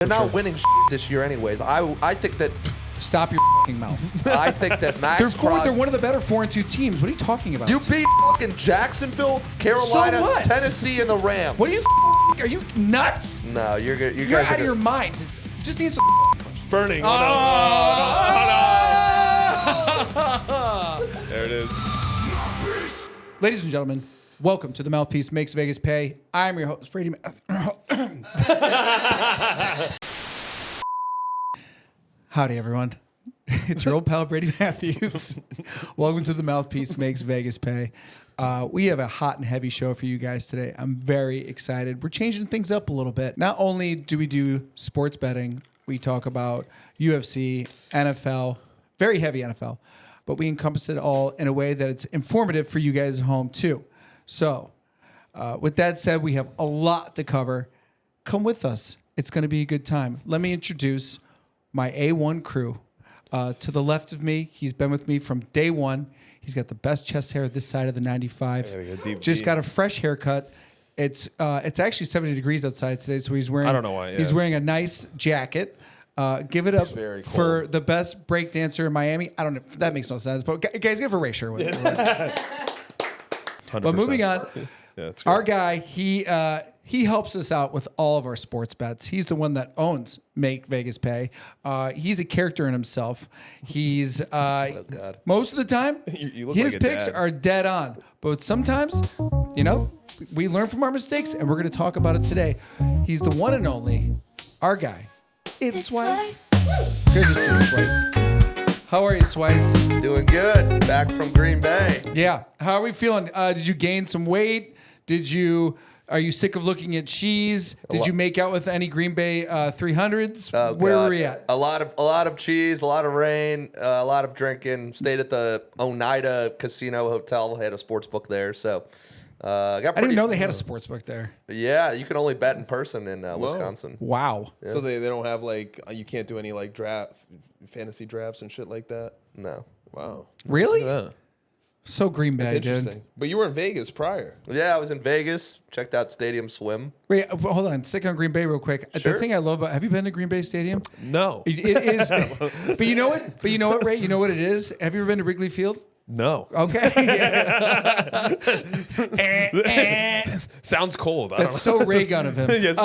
They're not winning this year anyways. I think that... Stop your fucking mouth. I think that Max They're one of the better 4-2 teams. What are you talking about? You beat fucking Jacksonville, Carolina, So what? Tennessee, and the Rams. What are you are you nuts? No, you're good. You're out of your mind. Just answer. Burning. Oh, no. There it is. Ladies and gentlemen, welcome to the Mouthpiece Makes Vegas Pay. I'm your host, Brady Howdy, everyone. It's your old pal, Brady Matthews. Welcome to the Mouthpiece Makes Vegas Pay. We have a hot and heavy show for you guys today. I'm very excited. We're changing things up a little bit. Not only do we do sports betting, we talk about UFC, NFL, very heavy NFL, but we encompass it all in a way that it's informative for you guys at home, too. So, with that said, we have a lot to cover. Come with us. It's going to be a good time. Let me introduce my A1 crew. To the left of me, he's been with me from day one. He's got the best chest hair this side of the 95. Just got a fresh haircut. It's actually 70 degrees outside today, so he's wearing. I don't know why. Yeah. He's wearing a nice jacket. Give it up for the best break dancer in Miami. I don't know. That makes no sense. But guys, give it for Ray Sherwood. But moving on, yeah, our guy, he helps us out with all of our sports bets. He's the one that owns Make Vegas Pay. He's a character in himself. He's most of the time, his picks are dead on. But sometimes, we learn from our mistakes, and we're going to talk about it today. He's the one and only, our guy. It's Sweiss. Good to see you, Sweiss. How are you, Sweiss? Doing good. Back from Green Bay. Yeah. How are we feeling? Did you gain some weight? Are you sick of looking at cheese? Did you make out with any Green Bay 300s? Oh, Where were we at? A lot of cheese, a lot of rain, a lot of drinking. Stayed at the Oneida Casino Hotel. Had a sports book there, so I didn't know they had a sports book there. Yeah, you can only bet in person in Wisconsin. Wow. Yeah. So they don't have you can't do any fantasy drafts and shit like that? No. Wow. Really? Yeah. So Green Bay, That's interesting. dude. But you were in Vegas prior. Yeah, I was in Vegas. Checked out Stadium Swim. Wait, hold on. Stick on Green Bay real quick. Sure. The thing I love about, have you been to Green Bay Stadium? No. It is. But you know what? Ray? You know what it is? Have you ever been to Wrigley Field? No. Okay. Sounds cold. That's so Ray Gun of him. Yes.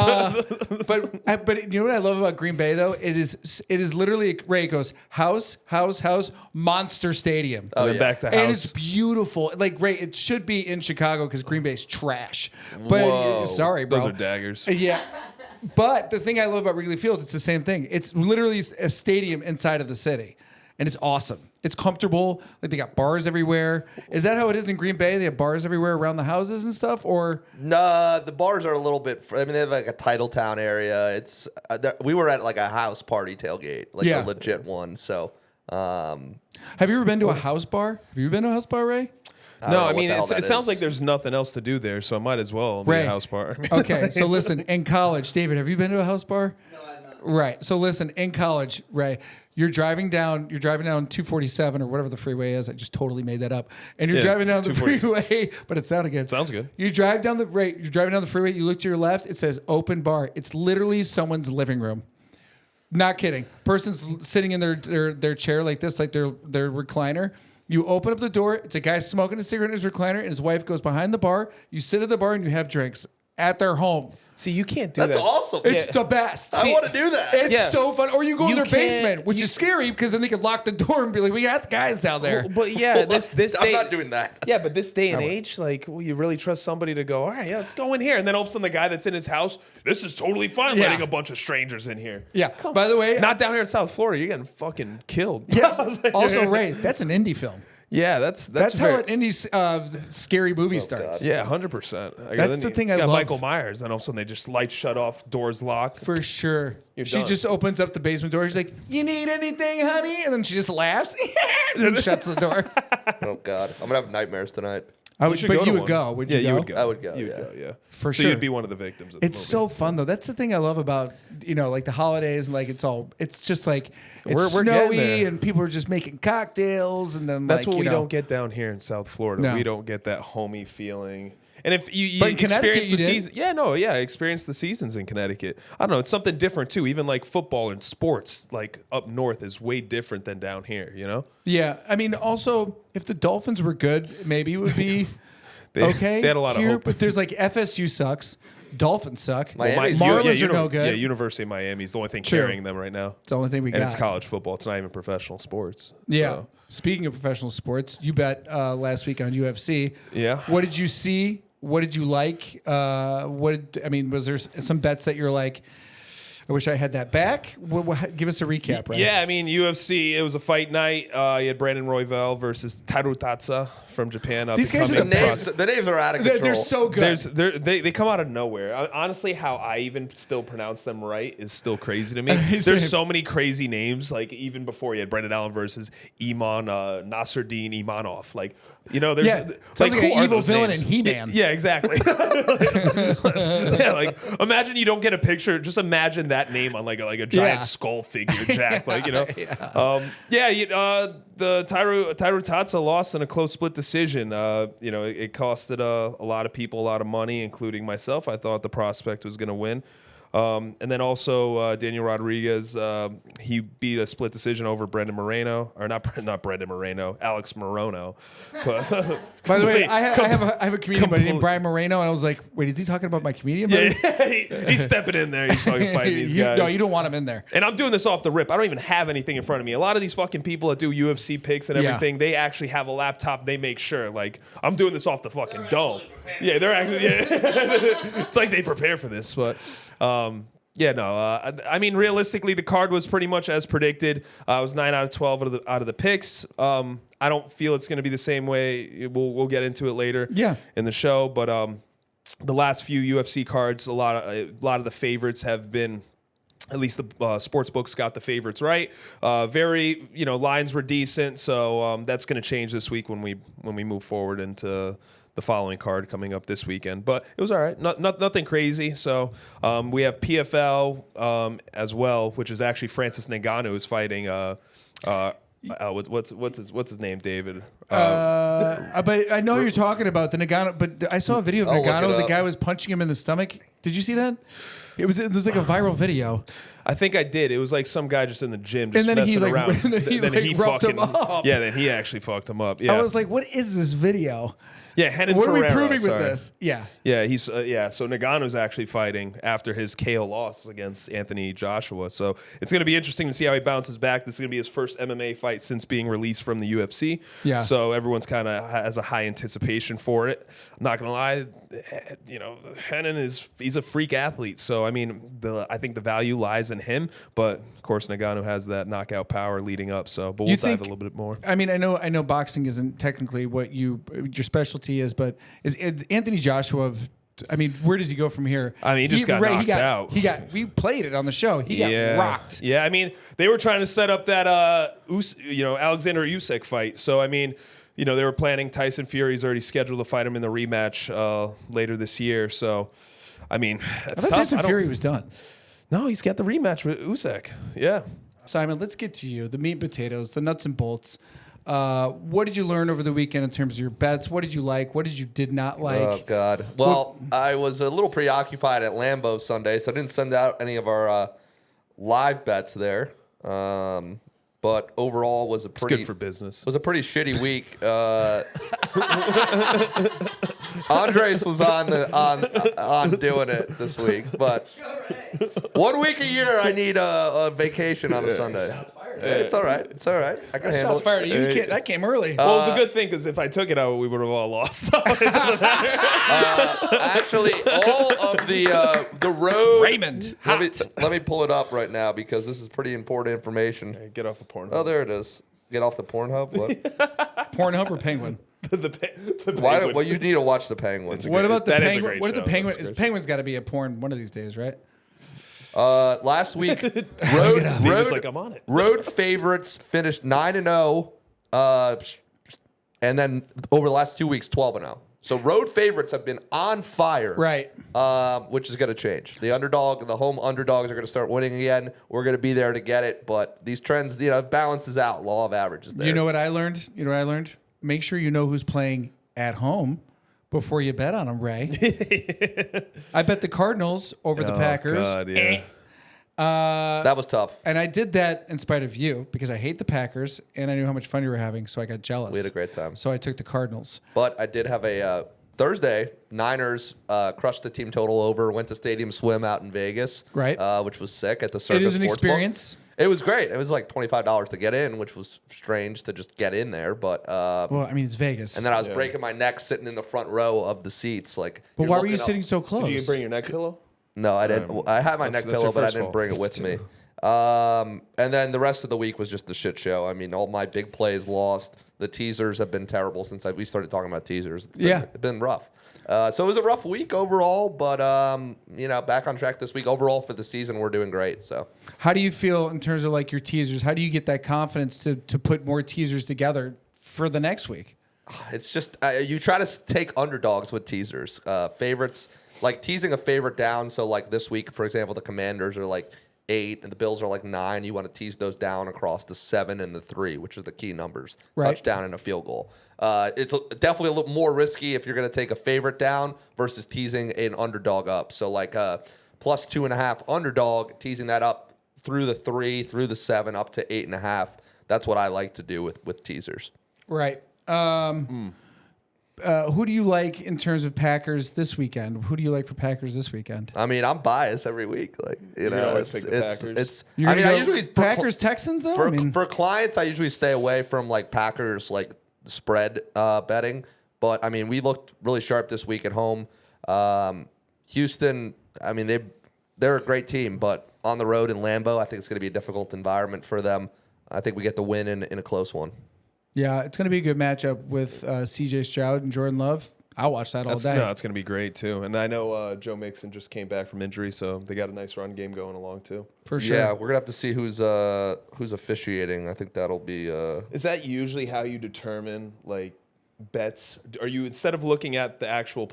But you know what I love about Green Bay though? It is literally Ray goes house, monster stadium. Oh, yeah. Back to house. And it's beautiful. Like Ray, it should be in Chicago because Green Bay's trash. But sorry, bro. Those are daggers. Yeah. But the thing I love about Wrigley Field, it's the same thing. It's literally a stadium inside of the city. And it's awesome. It's comfortable. Like they got bars everywhere. Is that how it is in Green Bay? They have bars everywhere around the houses and stuff, or no? The bars are a little bit. I mean, they have like a Titletown area. It's we were at like a house party tailgate, like a legit one. So, have you ever been to a house bar? Have you been to a house bar, Ray? No, I mean it sounds like there's nothing else to do there, so I might as well be a house bar. Okay, so listen, in college, David, have you been to a house bar? No, I've not. Right. So listen, in college, Ray, you're driving down 247 or whatever the freeway is. I just totally made that up. And you're driving down the freeway, but it sounded good. Sounds good. You're driving down the freeway, you look to your left, it says open bar. It's literally someone's living room. Not kidding. Person's sitting in their chair like this, like their recliner. You open up the door, it's a guy smoking a cigarette in his recliner, and his wife goes behind the bar. You sit at the bar and you have drinks at their home. See, you can't do That's that. That's awesome. It's the best. I want to do that. It's so fun. Or you go in their basement, which is scary because then they can lock the door and be like, we got guys down there. Well, but yeah, this I'm not doing that. Yeah, but this day and age, you really trust somebody to go, all right, yeah, let's go in here. And then all of a sudden the guy that's in his house, this is totally fine letting a bunch of strangers in here. Yeah. By the way, not down here in South Florida. You're getting fucking killed. Yeah. Also, Ray, that's an indie film. Yeah, that's how an indie scary movie starts. God. Yeah, 100%. That's the thing I love. Michael Myers, and all of a sudden they just lights shut off, doors locked. For sure. She done. just opens up the basement door. She's like, "You need anything, honey?" And then she just laughs and then shuts the door. Oh God, I'm gonna have nightmares tonight. You would go. Would you go? You would go. I would go. You would go. Yeah, for sure. So you'd be one of the victims. Of the it's so fun though. That's the thing I love about like the holidays and like it's just like it's we're snowy and people are just making cocktails and then that's what we don't get down here in South Florida. No. We don't get that homey feeling. And if you But in Connecticut, experience you the did. season, experience the seasons in Connecticut. I don't know, it's something different too. Even like football and sports, like up north, is way different than down here. You know? Yeah, I mean, also, if the Dolphins were good, maybe it would be okay. They had a lot of here, hope. but there's like FSU sucks, Dolphins suck, Miami's Marlins are no good. Yeah, University of Miami is the only thing True. carrying them right now. It's the only thing we And got. it's college football. It's not even professional sports. Yeah. So. Speaking of professional sports, you bet last week on UFC. Yeah. What did you see? What did you like? Was there some bets that you're like, I wish I had that back? Give us a recap, right? Yeah, I mean, UFC, it was a fight night. You had Brandon Royval versus Taru Tatsa from Japan. These guys are The names are out of control. They're so good. They come out of nowhere. Honestly, how I even still pronounce them right is still crazy to me. Same. There's so many crazy names. Like even before you had Brendan Allen versus Iman Nasruddin Imanov. Like there's sounds like who an are evil those villain names? in He-Man. Yeah, exactly. Yeah, like imagine you don't get a picture. Just imagine that name on like a giant skull figure, Jack. Like the Taru Tatsa lost in a close split decision. It costed a lot of people a lot of money, including myself. I thought the prospect was going to win. And then also Daniel Rodriguez, he beat a split decision over Brendan Moreno, or not Brendan Moreno, Alex Morono. By the way, I have a comedian buddy named Brian Moreno, and I was like, wait, is he talking about my comedian buddy? Yeah, he's stepping in there. He's fucking fighting these guys. No, you don't want him in there. And I'm doing this off the rip. I don't even have anything in front of me. A lot of these fucking people that do UFC picks and everything, they actually have a laptop. They make sure. Like, I'm doing this off the fucking dome. Yeah, they're actually. Yeah. It's like they prepare for this, but. I mean, realistically, the card was pretty much as predicted. It was 9 out of 12 out of the picks. I don't feel it's going to be the same way. We'll get into it later. In the show, but the last few UFC cards, a lot of the favorites have been. At least the sports books got the favorites right. Lines were decent, so that's going to change this week when we move forward into the following card coming up this weekend. But it was all right, nothing crazy. So we have PFL as well, which is actually Francis Ngannou who's fighting. What's his name, David? But I know you're talking about the Ngannou. But I saw a video of Ngannou. The guy was punching him in the stomach. Did you see that? It was like a viral video. I think I did. It was like some guy just in the gym just and then messing he around. then he roughed him up. Yeah, then he actually fucked him up. Yeah. I was like, what is this video? Yeah, Renan What are we Ferreira, proving sorry. with this? Yeah. Yeah, he's So Ngannou's actually fighting after his KO loss against Anthony Joshua. So it's going to be interesting to see how he bounces back. This is going to be his first MMA fight since being released from the UFC. Yeah. So everyone's kind of has a high anticipation for it. I'm not going to lie, Renan he's a freak athlete. So I mean, I think the value lies in him, but of course Ngannou has that knockout power leading up. So, but we'll dive a little bit more. I mean, I know boxing isn't technically what your specialty is, but is Anthony Joshua? I mean, where does he go from here? I mean, he just got knocked out. We played it on the show. He got rocked. Yeah, I mean, they were trying to set up that Alexander Usyk fight. So I mean, they were planning. Tyson Fury's already scheduled to fight him in the rematch later this year. So, I mean, that's I thought tough. Tyson Fury was done. No, he's got the rematch with Usyk. Yeah. Simon, let's get to you. The meat and potatoes, the nuts and bolts. What did you learn over the weekend in terms of your bets? What did you like? What did you not like? Oh, God. Well, I was a little preoccupied at Lambeau Sunday, so I didn't send out any of our live bets there. But overall, was a pretty good for business. Was a pretty shitty week. Andres was on doing it this week, but 1 week a year I need a vacation on a Sunday. It's all right. It's all right. I can handle Shots it. fired at you. That came early. Well, it was a good thing because if I took it out, we would have all lost. So it doesn't matter. Actually, all of the road. Raymond. Let me pull it up right now because this is pretty important information. Hey, get off the Pornhub. Oh, there it is. Get off the Pornhub. What? Pornhub or Penguin? Why? Well, you need to watch the Penguins. What about the that is a Penguin? great What are the show. Penguin? That's a great Penguin's got to be a porn one of these days, right? Last week, David's like, I'm on it. road favorites finished 9-0, and then over the last 2 weeks, 12-0. So road favorites have been on fire, Right. Which is going to change. The home underdogs are going to start winning again. We're going to be there to get it, but these trends, balances out. Law of averages there. You know what I learned? Make sure you know who's playing at home before you bet on them, Ray. I bet the Cardinals over the Packers. God, yeah. That was tough. And I did that in spite of you because I hate the Packers and I knew how much fun you were having, so I got jealous. We had a great time. So I took the Cardinals. But I did have a Thursday, Niners crushed the team total over, went to Stadium Swim out in Vegas. Right. Which was sick at the Circus It is an Sportsbook. experience. It was great. It was like $25 to get in, which was strange to just get in there. But Well, I mean, it's Vegas. and then I was breaking my neck sitting in the front row of the seats. Like, But you're why were you looking up- sitting so close? Did you bring your neck pillow? No, I didn't. I had my neck that's pillow, your but I first didn't fault. bring it with me. And then the rest of the week was just a shit show. I mean, all my big plays lost. The teasers have been terrible since we started talking about teasers. It's been rough. So it was a rough week overall, but back on track this week. Overall for the season, we're doing great. So, How do you feel in terms of like your teasers? How do you get that confidence to put more teasers together for the next week? it's just you try to take underdogs with teasers, favorites, like teasing a favorite down. So like this week, for example, the Commanders are like 8 and the Bills are like 9. You want to tease those down across the 7 and the 3, which is the key numbers, touchdown and a field goal. It's definitely a little more risky if you're going to take a favorite down versus teasing an underdog up. So like plus 2.5 underdog, teasing that up through the 3, through the 7, up to 8.5. That's what I like to do with teasers. Right. Who do you like in terms of Packers this weekend? Who do you like for Packers this weekend? I mean, I'm biased every week. Like always pick the Packers. I usually Packers Texans though. For clients, I usually stay away from like Packers like spread betting. But I mean, we looked really sharp this week at home. Houston, I mean they're a great team, but on the road in Lambeau, I think it's going to be a difficult environment for them. I think we get the win in a close one. Yeah, it's going to be a good matchup with C.J. Stroud and Jordan Love. I'll watch that all day. No, it's going to be great too. And I know Joe Mixon just came back from injury, so they got a nice run game going along too. For sure. Yeah, we're gonna have to see who's officiating. I think that'll be. Is that usually how you determine like bets? Are you, instead of looking at the actual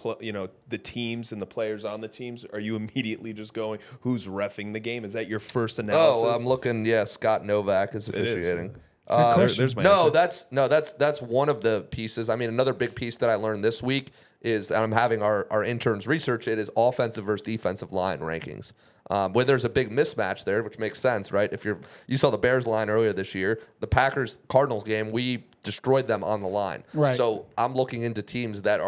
the teams and the players on the teams, are you immediately just going who's reffing the game? Is that your first analysis? Oh, I'm looking. Yeah, Scott Novak is officiating. There's my answer. That's one of the pieces. I mean, another big piece that I learned this week is, and I'm having our interns research it, is offensive versus defensive line rankings. Where there's a big mismatch there, which makes sense, right? If you saw the Bears line earlier this year, the Packers Cardinals game, we destroyed them on the line. Right. So I'm looking into teams that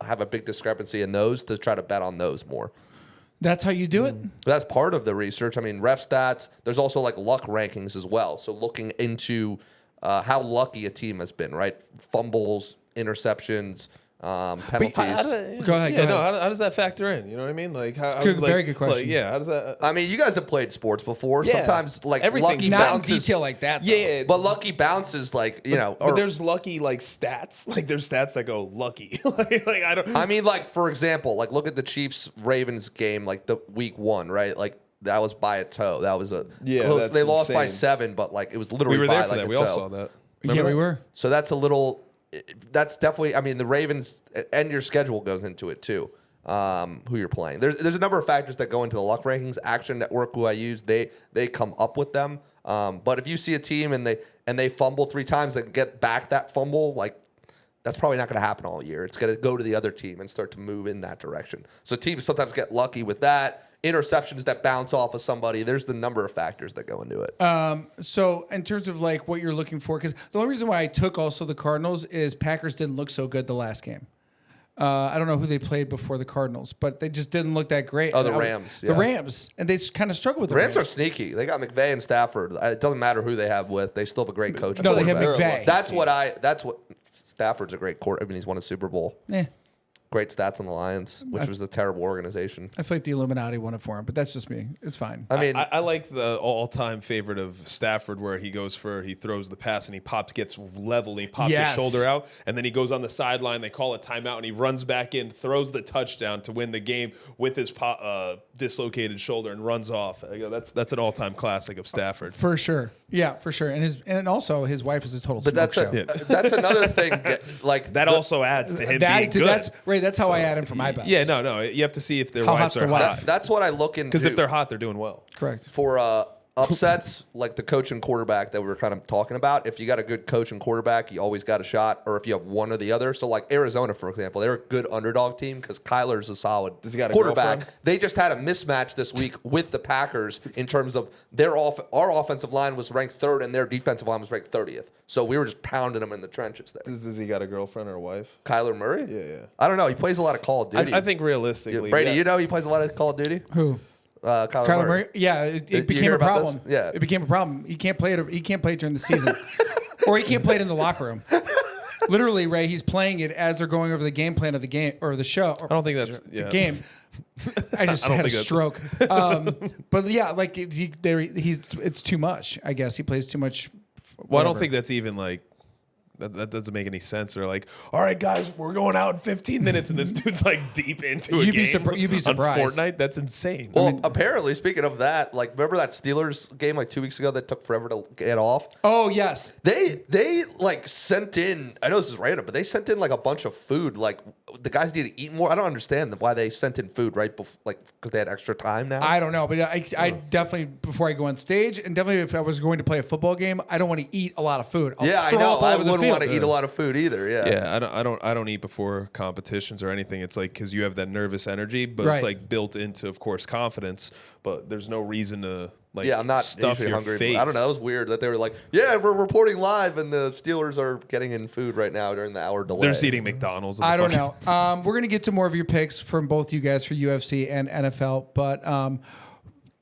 have a big discrepancy in those to try to bet on those more. That's how you do it? That's part of the research. I mean, ref stats. There's also like luck rankings as well. So looking into how lucky a team has been, right? Fumbles, interceptions, penalties. Go ahead. How does that factor in? You know what I mean? Like, very good question. How does that? I mean, you guys have played sports before. Yeah. Sometimes like Everything's lucky Not bounces. in detail like that. Though. Yeah, But lucky bounces, like but there's lucky like stats. Like there's stats that go lucky. like I don't. I mean, like for example, like look at the Chiefs Ravens game, like the week 1, right? Like that was by a toe. That was a close. That's They lost by insane. 7, but like it was literally We were by there for like that. a We toe. all saw that. Yeah, we were. So that's a little. That's definitely. I mean, the Ravens and your schedule goes into it too. Who you're playing. There's a number of factors that go into the luck rankings. Action Network, who I use, they come up with them. But if you see a team and they fumble 3 times and get back that fumble, like that's probably not going to happen all year. It's going to go to the other team and start to move in that direction. So teams sometimes get lucky with that. Interceptions that bounce off of somebody. There's the number of factors that go into it. So in terms of like what you're looking for, because the only reason why I took also the Cardinals is Packers didn't look so good the last game. I don't know who they played before the Cardinals, but they just didn't look that great. Oh, the Rams. The Rams. And they kind of struggled with the Rams. Rams are sneaky. They got McVay and Stafford. It doesn't matter who they have with. They still have a great coach. No, they have quarterback. McVay. That's what Stafford's a great quarterback. I mean, he's won a Super Bowl. Great stats on the Lions, which was a terrible organization. I feel like the Illuminati won it for him, but that's just me. It's fine. I mean, I like the all-time favorite of Stafford, where he throws the pass and gets level and he pops his shoulder out, and then he goes on the sideline. They call a timeout and he runs back in, throws the touchdown to win the game with his dislocated shoulder and runs off. I go, that's an all-time classic of Stafford. For sure. Yeah, for sure. And also his wife is a total smoke show. That's another thing. Like that also adds to him being good. That's how I add him for my bets. Yeah, no. You have to see if their How wives hot's are the wife? hot. That's what I look into. Because if they're hot, they're doing well. Correct. For upsets, like the coach and quarterback that we were kind of talking about, if you got a good coach and quarterback, you always got a shot, or if you have one or the other. So, like Arizona, for example, they're a good underdog team because Kyler's a solid quarterback. They just had a mismatch this week with the Packers in terms of our offensive line was ranked 3rd and their defensive line was ranked 30th. So we were just pounding them in the trenches there. Does he got a girlfriend or a wife? Kyler Murray? Yeah. I don't know. He plays a lot of Call of Duty. I think realistically. Brady, you know he plays a lot of Call of Duty? Who? Kyler Murray. Yeah, it became a problem. Yeah, it became a problem. He can't play it. He can't play it during the season, or he can't play it in the locker room. Literally, Ray, he's playing it as they're going over the game plan of the game or the show. I don't think that's the game. I just had a stroke. But yeah, like it's too much. I guess he plays too much. Well, I don't think that's even like. That doesn't make any sense. They're like, all right, guys, we're going out in 15 minutes, and this dude's like deep into a game. You'd be surprised. On Fortnite? That's insane. Well, apparently, speaking of that, like, remember that Steelers game like 2 weeks ago that took forever to get off? Oh, yes. They like sent in, I know this is random, but they sent in like a bunch of food. Like, the guys need to eat more. I don't understand why they sent in food right before, like, because they had extra time now. I don't know, but I definitely, before I go on stage, and definitely if I was going to play a football game, I don't want to eat a lot of food. I know. I wouldn't want to eat a lot of food either. Yeah. I don't eat before competitions or anything. It's like because you have that nervous energy, but it's like built into, of course, confidence. But there's no reason to like I'm not stuff your hungry. face. I don't know. It was weird that they were like, yeah, we're reporting live, and the Steelers are getting in food right now during the hour delay. They're just eating McDonald's. I don't know. We're gonna get to more of your picks from both you guys for UFC and NFL, but.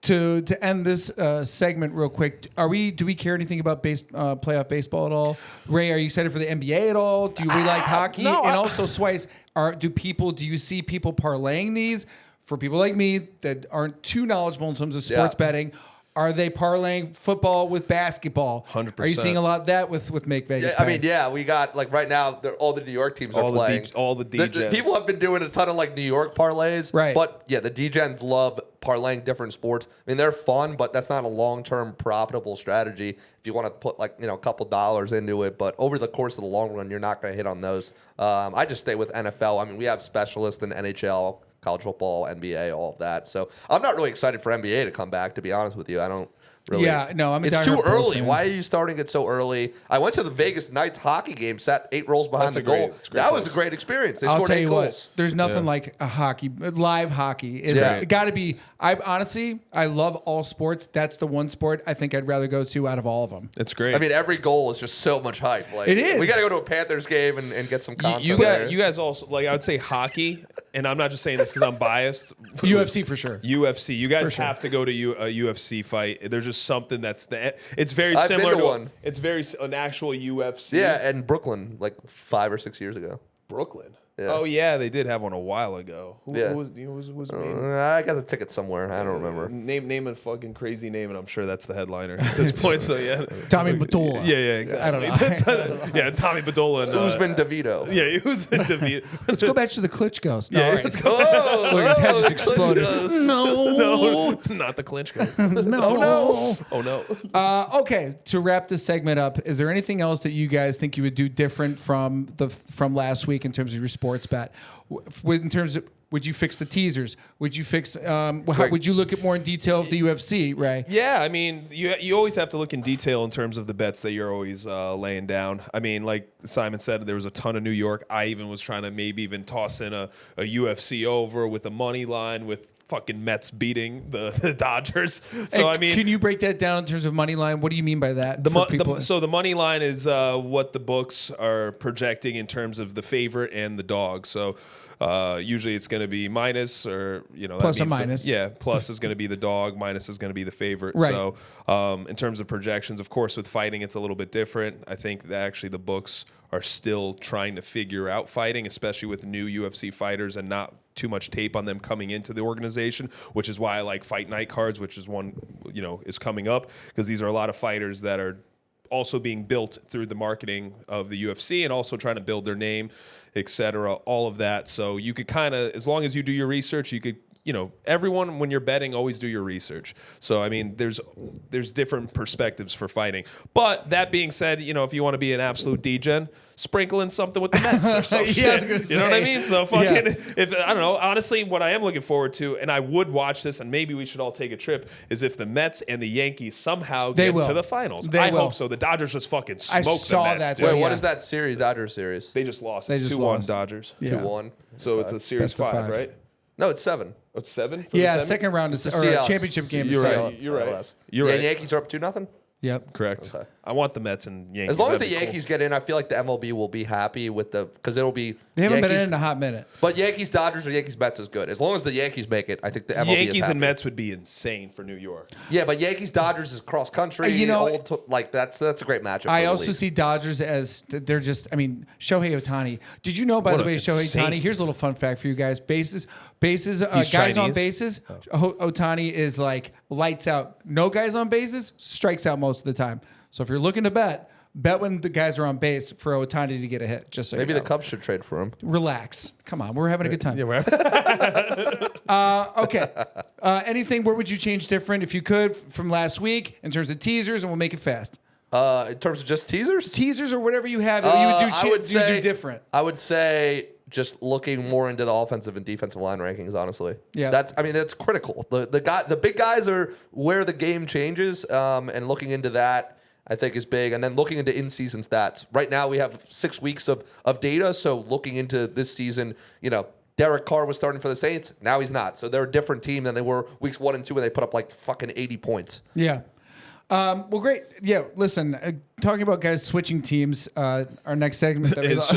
To end this segment real quick, do we care anything about playoff baseball at all? Ray, are you excited for the NBA at all? Do we like hockey? No, and also, Sweiss, do you see people parlaying these? For people like me that aren't too knowledgeable in terms of sports betting, are they parlaying football with basketball? 100%. Are you seeing a lot of that with Make Vegas Pay? I mean, we got like right now, all the New York teams are playing. All the DJs. People have been doing a ton of like New York parlays, right? But yeah, the DJs love parlaying different sports. I mean, they're fun, but that's not a long-term profitable strategy if you want to put like a couple dollars into it. But over the course of the long run, you're not going to hit on those. I just stay with NFL. I mean, we have specialists in NHL, college football, NBA, all of that. So I'm not really excited for NBA to come back, to be honest with you. I don't really. Yeah, no, it's too early. Why are you starting it so early? I went to the Vegas Knights hockey game, sat 8 rows behind the goal. That was a great experience. They scored 8 goals. There's nothing like a live hockey. It's got to be. I love all sports. That's the one sport I think I'd rather go to out of all of them. It's great. I mean, every goal is just so much hype. Like, it is. We got to go to a Panthers game and get some content. You guys also, like, I would say hockey, and I'm not just saying this because I'm biased. UFC for sure. UFC. You guys have to go to a UFC fight. There's just something it's very similar to one. It's an actual UFC. Yeah, in Brooklyn, like 5 or 6 years ago. Brooklyn. Yeah. Oh yeah, they did have one a while ago. Who was I got the ticket somewhere. I don't remember. Name a fucking crazy name, and I'm sure that's the headliner at this point. So yeah, Tommy Badola. Yeah, exactly. I don't know. Yeah, Tommy Badola and Usman DeVito. Yeah, Usman DeVito. Let's go back to the Klitschko's. No, let's go. Look, his head just exploded. No, not the Klitschko. No. Oh no. Okay, to wrap this segment up, is there anything else that you guys think you would do different from last week in terms of your sports bet? In terms of, would you fix the teasers? Would you fix? Would you look at more in detail of the UFC, Ray? Yeah, I mean, you always have to look in detail in terms of the bets that you're always laying down. I mean, like Simon said, there was a ton of New York. I even was trying to maybe even toss in a UFC over with a money line with fucking Mets beating the Dodgers. So I mean, can you break that down in terms of money line? What do you mean by that? So the money line is what the books are projecting in terms of the favorite and the dog. So usually it's going to be minus, or plus or minus. Plus is going to be the dog, minus is going to be the favorite. Right. So in terms of projections, of course, with fighting it's a little bit different. I think that actually the books are still trying to figure out fighting, especially with new UFC fighters and not too much tape on them coming into the organization, which is why I like fight night cards, which is one, is coming up, because these are a lot of fighters that are also being built through the marketing of the UFC and also trying to build their name, etc., all of that. So you could kind of, as long as you do your research, you could everyone, when you're betting, always do your research. So, I mean, there's different perspectives for fighting. But that being said, if you want to be an absolute degen, sprinkle in something with the Mets or some shit. You know what I mean? So fucking, if I don't know, honestly, what I am looking forward to, and I would watch this, and maybe we should all take a trip, is if the Mets and the Yankees somehow get to the finals. I hope so. The Dodgers just fucking smoke the Mets. Wait, what is that series, Dodgers series? They just lost. It's 2-1 Dodgers. 2-1. So it's a series 5, right? No, it's 7. Oh, it's 7? Second round is championship game. You're right. You're right. Yankees are up 2-0? Yep. Correct. Okay. I want the Mets and Yankees. As long as the Yankees get in, I feel like the MLB will be happy with because it'll be. They haven't been in a hot minute. But Yankees Dodgers or Yankees Mets is good. As long as the Yankees make it, I think the MLB Yankees is happy. and Mets would be insane for New York. Yeah, but Yankees Dodgers is cross country. That's a great matchup. I also see Dodgers as they're just. I mean, Shohei Ohtani. Did you know, by the way, Shohei Ohtani? Here's a little fun fact for you guys. Bases. Guys Chinese. On bases. Ohtani is like lights out. No guys on bases. Strikes out most of the time. So if you're looking to bet when the guys are on base for Ohtani to get a hit. Just so maybe the Cubs should trade for him. Relax. Come on, we're having a good time. Yeah, we're okay. Anything? Where would you change different if you could from last week in terms of teasers, and we'll make it fast. In terms of just teasers? Teasers or whatever you have, you would do different. I would say just looking more into the offensive and defensive line rankings, honestly. Yeah. That's critical. The big guys are where the game changes, and looking into that I think is big. And then looking into in-season stats. Right now we have 6 weeks of data, so looking into this season, Derek Carr was starting for the Saints. Now he's not. So they're a different team than they were weeks 1 and 2 when they put up like fucking 80 points. Yeah. Well, great. Yeah, listen, talking about guys switching teams, our next segment is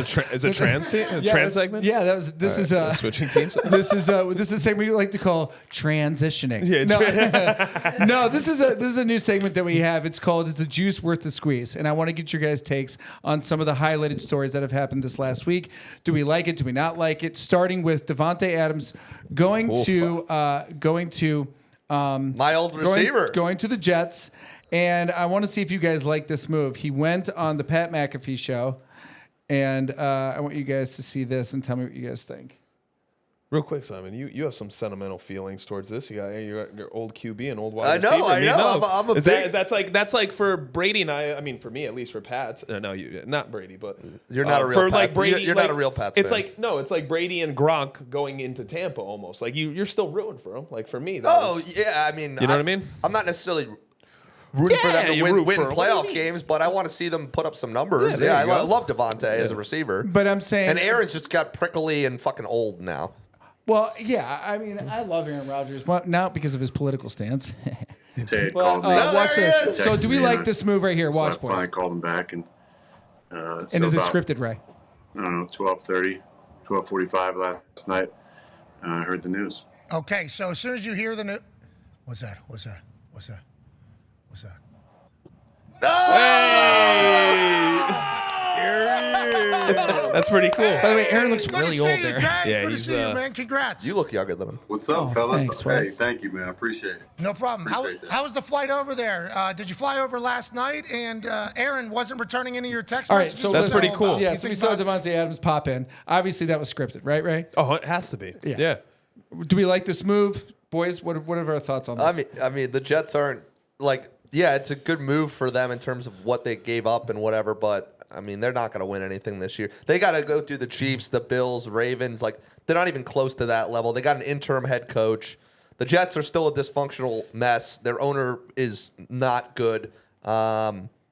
a trans segment? Yeah, this is switching teams. This is a segment we like to call transitioning. Yeah, no, this is a new segment that we have. It's called "Is the Juice Worth the Squeeze?" And I want to get your guys' takes on some of the highlighted stories that have happened this last week. Do we like it? Do we not like it? Starting with Davante Adams going to my old receiver going to the Jets. And I want to see if you guys like this move. He went on the Pat McAfee show, and I want you guys to see this and tell me what you guys think. Real quick, Simon, you have some sentimental feelings towards this. You got your old QB and old wide receiver. I know. I'm a big. That's like for Brady and I. I mean, for me at least, for Pats. No, not Brady, but you're not a real. For Pat. Like Brady, you're not a real Pats. It's fan. it's like Brady and Gronk going into Tampa almost. Like you're still rooting for them. Like for me. Yeah. I mean, you know what I mean? I'm not necessarily rooting for them to win playoff games, but I want to see them put up some numbers. Yeah, I love Davante as a receiver. But I'm saying, and Aaron's just got prickly and fucking old now. Well, yeah, I mean, I love Aaron Rodgers, well, not because of his political stance. Watch this. So, do we like this move right here? Watch, boys. I called him back, and is it scripted, Ray? I don't know, 12:30, 12:45 last night. I heard the news. Okay, so as soon as you hear the news, what's that? That's pretty cool. By the way, Aaron looks Good really to see old you, there. Tag. Yeah, Good to see you, man. Congrats. You look younger than him. What's up, fellas? Thanks, hey, Wes. thank you, man. I appreciate it. No problem. How was the flight over there? Did you fly over last night? And Aaron wasn't returning any of your text messages? So that's pretty cool. Yeah, so we saw Davante Adams pop in. Obviously, that was scripted, right, Ray? Oh, it has to be. Yeah. Do we like this move, boys? What are our thoughts on this? I mean, the Jets aren't like. Yeah, it's a good move for them in terms of what they gave up and whatever, but I mean, they're not going to win anything this year. They got to go through the Chiefs, the Bills, Ravens. Like, they're not even close to that level. They got an interim head coach. The Jets are still a dysfunctional mess. Their owner is not good.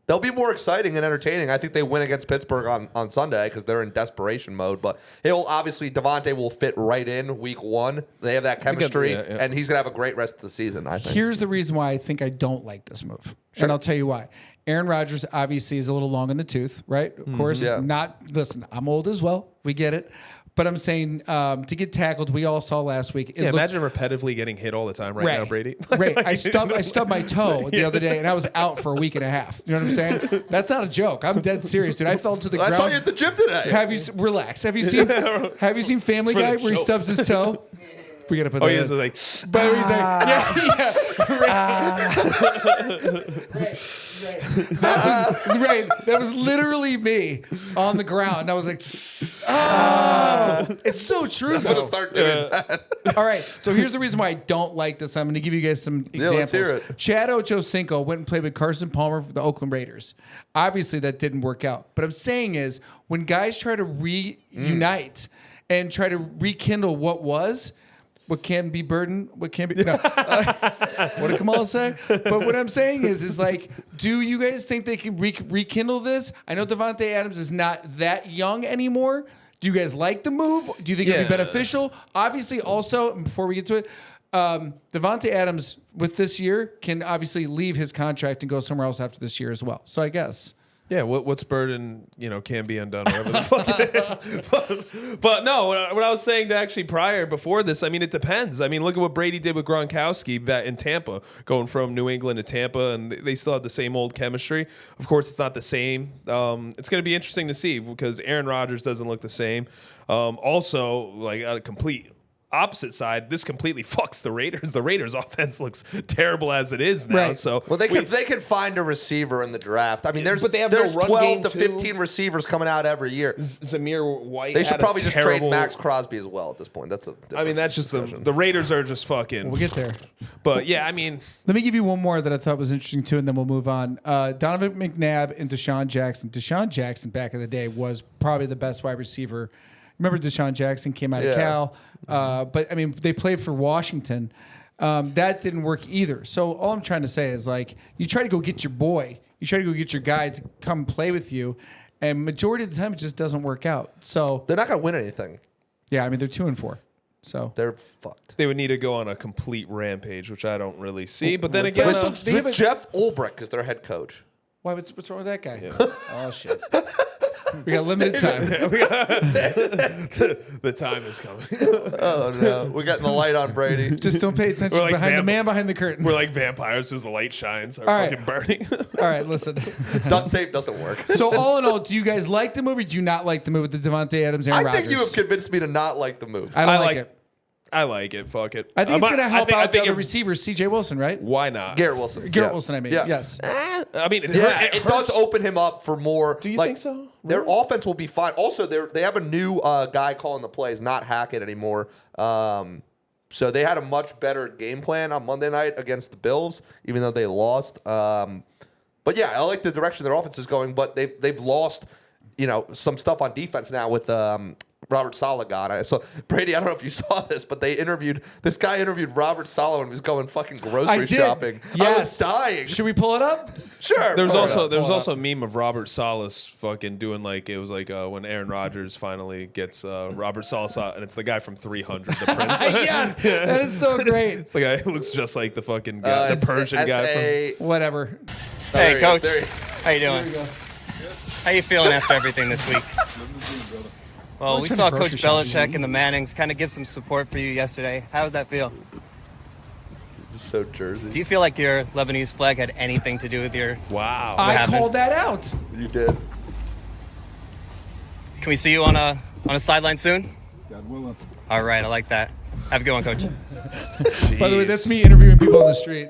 They'll be more exciting and entertaining. I think they win against Pittsburgh on Sunday because they're in desperation mode. But Davante will fit right in week 1. They have that chemistry, and he's going to have a great rest of the season, I think. Here's the reason why I think I don't like this move. Sure. And I'll tell you why. Aaron Rodgers obviously is a little long in the tooth, right? Of course, listen, I'm old as well. We get it. But I'm saying to get tackled, we all saw last week. Imagine repetitively getting hit all the time right now, Brady. Right. I stubbed my toe the other day, and I was out for a week and a half. You know what I'm saying? That's not a joke. I'm dead serious, dude. I fell to the ground. I saw you at the gym today. Relax. Have you seen Family Guy where he stubs his toe? We gotta put. Oh, that he in. is like. But he's like, right. That was literally me on the ground. And I was like, it's so true I'm gonna though. start doing that. All right, so here's the reason why I don't like this. I'm going to give you guys some examples. let's hear it. Chad Ochocinco went and played with Carson Palmer for the Oakland Raiders. Obviously, that didn't work out. But I'm saying is, when guys try to reunite and try to rekindle what can be burden, what can be. No. What did Kamala say? But what I'm saying is like, do you guys think they can rekindle this? I know Devontae Adams is not that young anymore. Do you guys like the move? Do you think it'll be beneficial? Obviously, also, before we get to it, Devontae Adams, with this year, can obviously leave his contract and go somewhere else after this year as well. So I guess. Yeah, what's burden, can be undone, whatever the fuck it is. But no, what I was saying before this, I mean, it depends. I mean, look at what Brady did with Gronkowski back in Tampa, going from New England to Tampa, and they still have the same old chemistry. Of course, it's not the same. It's going to be interesting to see because Aaron Rodgers doesn't look the same. Also, like a complete opposite side, this completely fucks the Raiders. The Raiders' offense looks terrible as it is now. Right. So Well, they can find a receiver in the draft. I mean, there's But they have no run 12 game to too. 15 receivers coming out every year. Zamir White. They should had a probably just trade terrible- Max Crosby as well at this point. That's That's just the Raiders are just fucking. We'll get there. But yeah, I mean, Let me give you one more that I thought was interesting too, and then we'll move on. Donovan McNabb and Deshaun Jackson. Deshaun Jackson back in the day was probably the best wide receiver. Remember Deshaun Jackson came out of Cal, but I mean they played for Washington. That didn't work either. So all I'm trying to say is like you try to go get your boy, you try to go get your guy to come play with you, and majority of the time it just doesn't work out. So They're not going to win anything. yeah, I mean they're 2-4. So They're fucked. they would need to go on a complete rampage, which I don't really see. But then again, Listen, Jeff Ulbrich is their head coach. why? What's wrong with that guy? Oh shit. We got limited time. the time is coming. Oh no, we're getting the light on Brady. Just don't pay attention We're like behind the vamp- man behind the curtain. We're like vampires whose the light shines are All right. fucking burning. All right, listen. Duct tape doesn't work. So all in all, do you guys like the movie? Do you not like the movie with the Devontae Adams, Aaron I Rodgers? think you have convinced me to not like the move. I don't I like like- it. I like it. Fuck it. I think it's going to help out the other it- receivers, C.J. Wilson, right? Why not? Garrett Wilson. Garrett Yeah. Wilson, I mean. Yeah. Yes. I mean, it It does hurts. open him up for more. Do you like, think so? Their offense will be fine. Also, they have a new guy calling the plays, not Hackett anymore. So they had a much better game plan on Monday night against the Bills, even though they lost. But yeah, I like the direction their offense is going. But they've lost, some stuff on defense now with Robert Saleh gone. So Brady, I don't know if you saw this, but this guy interviewed Robert Saleh when he was going fucking grocery shopping. Yes. I was dying. Should we pull it up? Sure. There was pull it up. also a meme of Robert Saleh fucking doing like it was like when Aaron Rodgers finally gets Robert Saleh and it's the guy from 300, the prince. Yes. That is so great. It's the guy who looks just like the fucking guy, the Persian guy from. Whatever. Hey, Coach. There he is. How you doing? How you feeling after everything this week? Well, we trying saw to Coach grocery shop. Belichick and the Mannings kind of give some support for you yesterday. How did that feel? This is so Jersey. Do you feel like your Lebanese flag had anything to do with your... Wow. I happened? called that out. You did. Can we see you on a sideline soon? God willing. All right, I like that. Have a good one, Coach. By the way, that's me interviewing people on the street.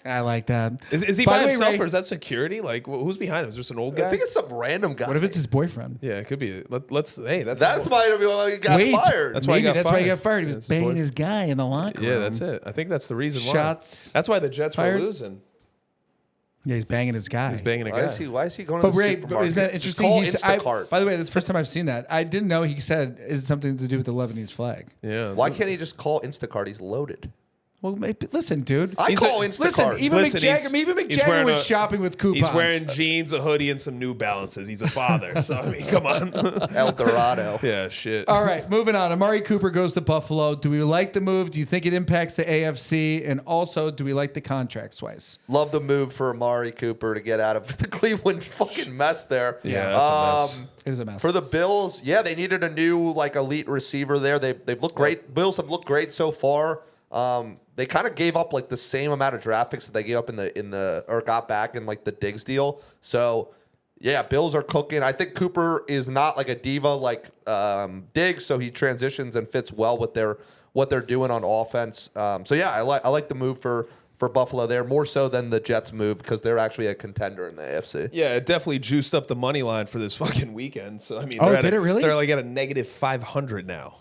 I like that. Is he By by the way, himself Ray- or is that security? Like, who's behind him? Is just an old guy? I think it's some random guy. What if it's his boyfriend? Yeah, it could be. Let's. Hey, that's Why he got fired. That's why he Maybe got that's why he fired. got fired. He Yeah, was it's his banging boy- his guy in the locker room. Yeah, that's it. I think that's the reason why. Shots That's why the Jets fired? were losing. Yeah, he's banging his guy. He's banging a Why guy. is he going to But the Ray, supermarket? is that Just interesting? call He said- Instacart. by the way, that's the first time I've seen that. I didn't know he said is it something to do with the Lebanese flag. Yeah. Why can't he just call Instacart? He's loaded. Well, maybe, listen, dude. I He's call a- Instacart. Listen, even Listen, Mick he's Jagger wearing went a- shopping with coupons. He's wearing jeans, a hoodie, and some New Balances. He's a father. So, I mean, come on. El Dorado. Yeah, shit. All right, moving on. Amari Cooper goes to Buffalo. Do we like the move? Do you think it impacts the AFC? And also, do we like the contract, Sweiss? Love the move for Amari Cooper to get out of the Cleveland fucking mess there. Yeah, that's a mess. It is a mess. For the Bills, yeah, they needed a new elite receiver there. They've looked great. Bills have looked great so far. They kind of gave up the same amount of draft picks that they gave up or got back in the Diggs deal. So yeah, Bills are cooking. I think Cooper is not like a diva like Diggs, so he transitions and fits well with what they're doing on offense. So yeah, I like the move for Buffalo there more so than the Jets move because they're actually a contender in the AFC. Yeah, it definitely juiced up the money line for this fucking weekend. So I mean, did it really? They're like at a negative 500 now.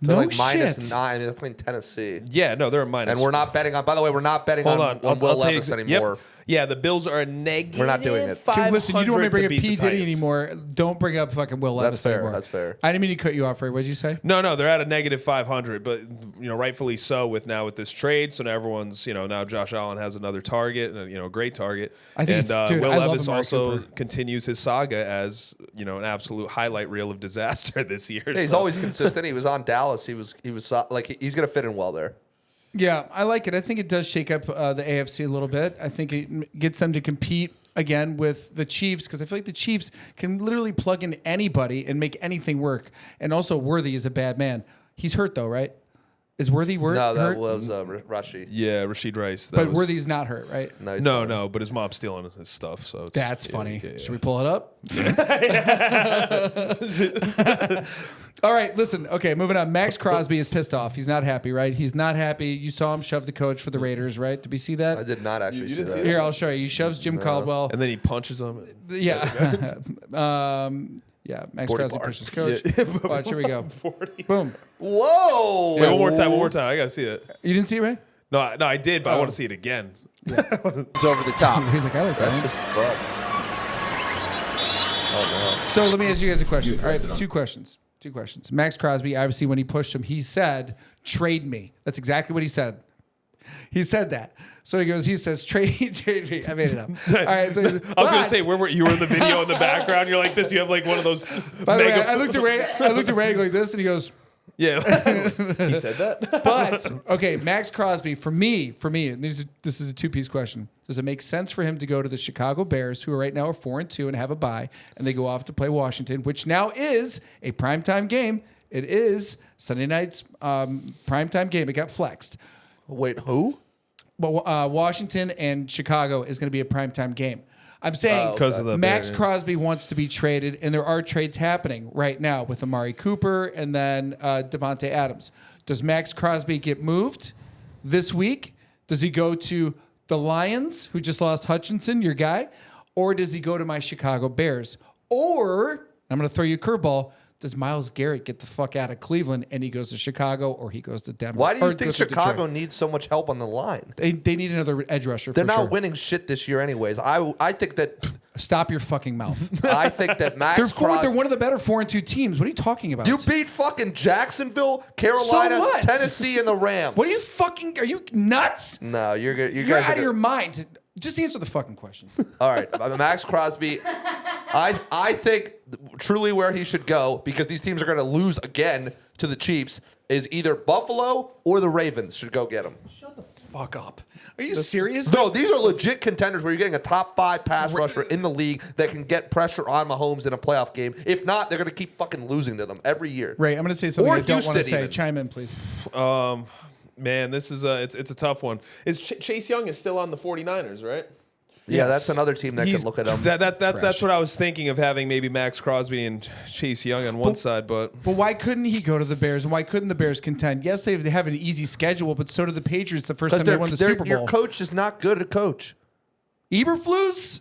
They're No like shit. -9. They're playing Tennessee. Yeah, no, they're a minus. And we're not betting on. By the way, we're not betting on Will Levis anymore. Yep. Yeah, the Bills are a negative. We're not doing it. 500 Listen, you don't want to bring up beat P. the Diddy Titans. anymore. Don't bring up fucking Will Levis fair, anymore. that's fair. I didn't mean to cut you off, Ray. What did you say? No, they're at a negative 500, but rightfully so with this trade. So now everyone's now Josh Allen has another target, and a great target. I think Will I love Levis Amari also Cooper. continues his saga as an absolute highlight reel of disaster this year. Yeah, he's always consistent. He was on Dallas. He was like he's gonna fit in well there. Yeah, I like it. I think it does shake up the AFC a little bit. I think it gets them to compete again with the Chiefs because I feel like the Chiefs can literally plug in anybody and make anything work. And also, Worthy is a bad man. He's hurt though, right? Is Worthy hurt? No, that was Rashid. Yeah, Rashid Rice. But Worthy's not hurt, right? No, he's No, not. but his mom's stealing his stuff. So That's funny. yeah. Should we pull it up? All right, listen. Okay, moving on. Max Crosby is pissed off. He's not happy, right? He's not happy. You saw him shove the coach for the Raiders, right? Did we see that? I did not actually see that. Here, I'll show you. He shoves Jim Caldwell. And then he punches him. Yeah. Yeah, Max 40 Crosby bar. pushes coach. Watch, here we go. 40. Boom. Whoa! Wait, one more time. I gotta see it. You didn't see it, Ray? No, I did, but I Oh. want to see it again. It's over the top. He's like, I like that. Just fuck. Oh no. So let me ask you guys a question. All right, two questions. Max Crosby, obviously, when he pushed him, he said, "Trade me." That's exactly what he said. He said that. So he says, trade me. I made it up. All right. So I was gonna say, where were you? Were in the video in the background. You're like this. You have like one of those. By the way, I looked at Ray like this, and he goes, Yeah, he said that. but okay, Max Crosby for me, and this is a two-piece question. Does it make sense for him to go to the Chicago Bears, who are right now are 4-2 and have a bye, and they go off to play Washington, which now is a primetime game? It is Sunday night's primetime game. It got flexed. Wait, who? But Washington and Chicago is going to be a primetime game. I'm saying Because of the Max Bears. Crosby wants to be traded, and there are trades happening right now with Amari Cooper and then Devontae Adams. Does Max Crosby get moved this week? Does he go to the Lions, who just lost Hutchinson, your guy? Or does he go to my Chicago Bears? Or, I'm going to throw you a curveball, does Myles Garrett get the fuck out of Cleveland and he goes to Chicago or he goes to Denver? Why do you Or think goes to Detroit? Chicago needs so much help on the line? They need another edge rusher. They're for not sure. winning shit this year, anyways. I think that Stop your fucking mouth. I think that Max They're Crosby. one of the better 4-2 teams. What are you talking about? You beat fucking Jacksonville, Carolina, So what? Tennessee, and the Rams. What are you fucking? Are you nuts? No, you're good. You You're guys out are of good. your mind. Just answer the fucking question. All right, Max Crosby. I think truly where he should go, because these teams are going to lose again to the Chiefs, is either Buffalo or the Ravens should go get him. Shut the fuck up. Are you serious? No, these are legit contenders where you're getting a top 5 pass rusher in the league that can get pressure on Mahomes in a playoff game. If not, they're going to keep fucking losing to them every year. Ray, I'm going to say something Or I don't want to Houston say. even. Chime in, please. Man, this is it's a tough one. Is Chase Young is still on the 49ers, right? Yeah, Yes. that's another team that can look at them. That's what I was thinking of, having maybe Max Crosby and Chase Young on one side, but But why couldn't he go to the Bears? And why couldn't the Bears contend? Yes, they have an easy schedule, but so did the Patriots the first time they won the Super Bowl. Your coach is not good at coach. Eberflus?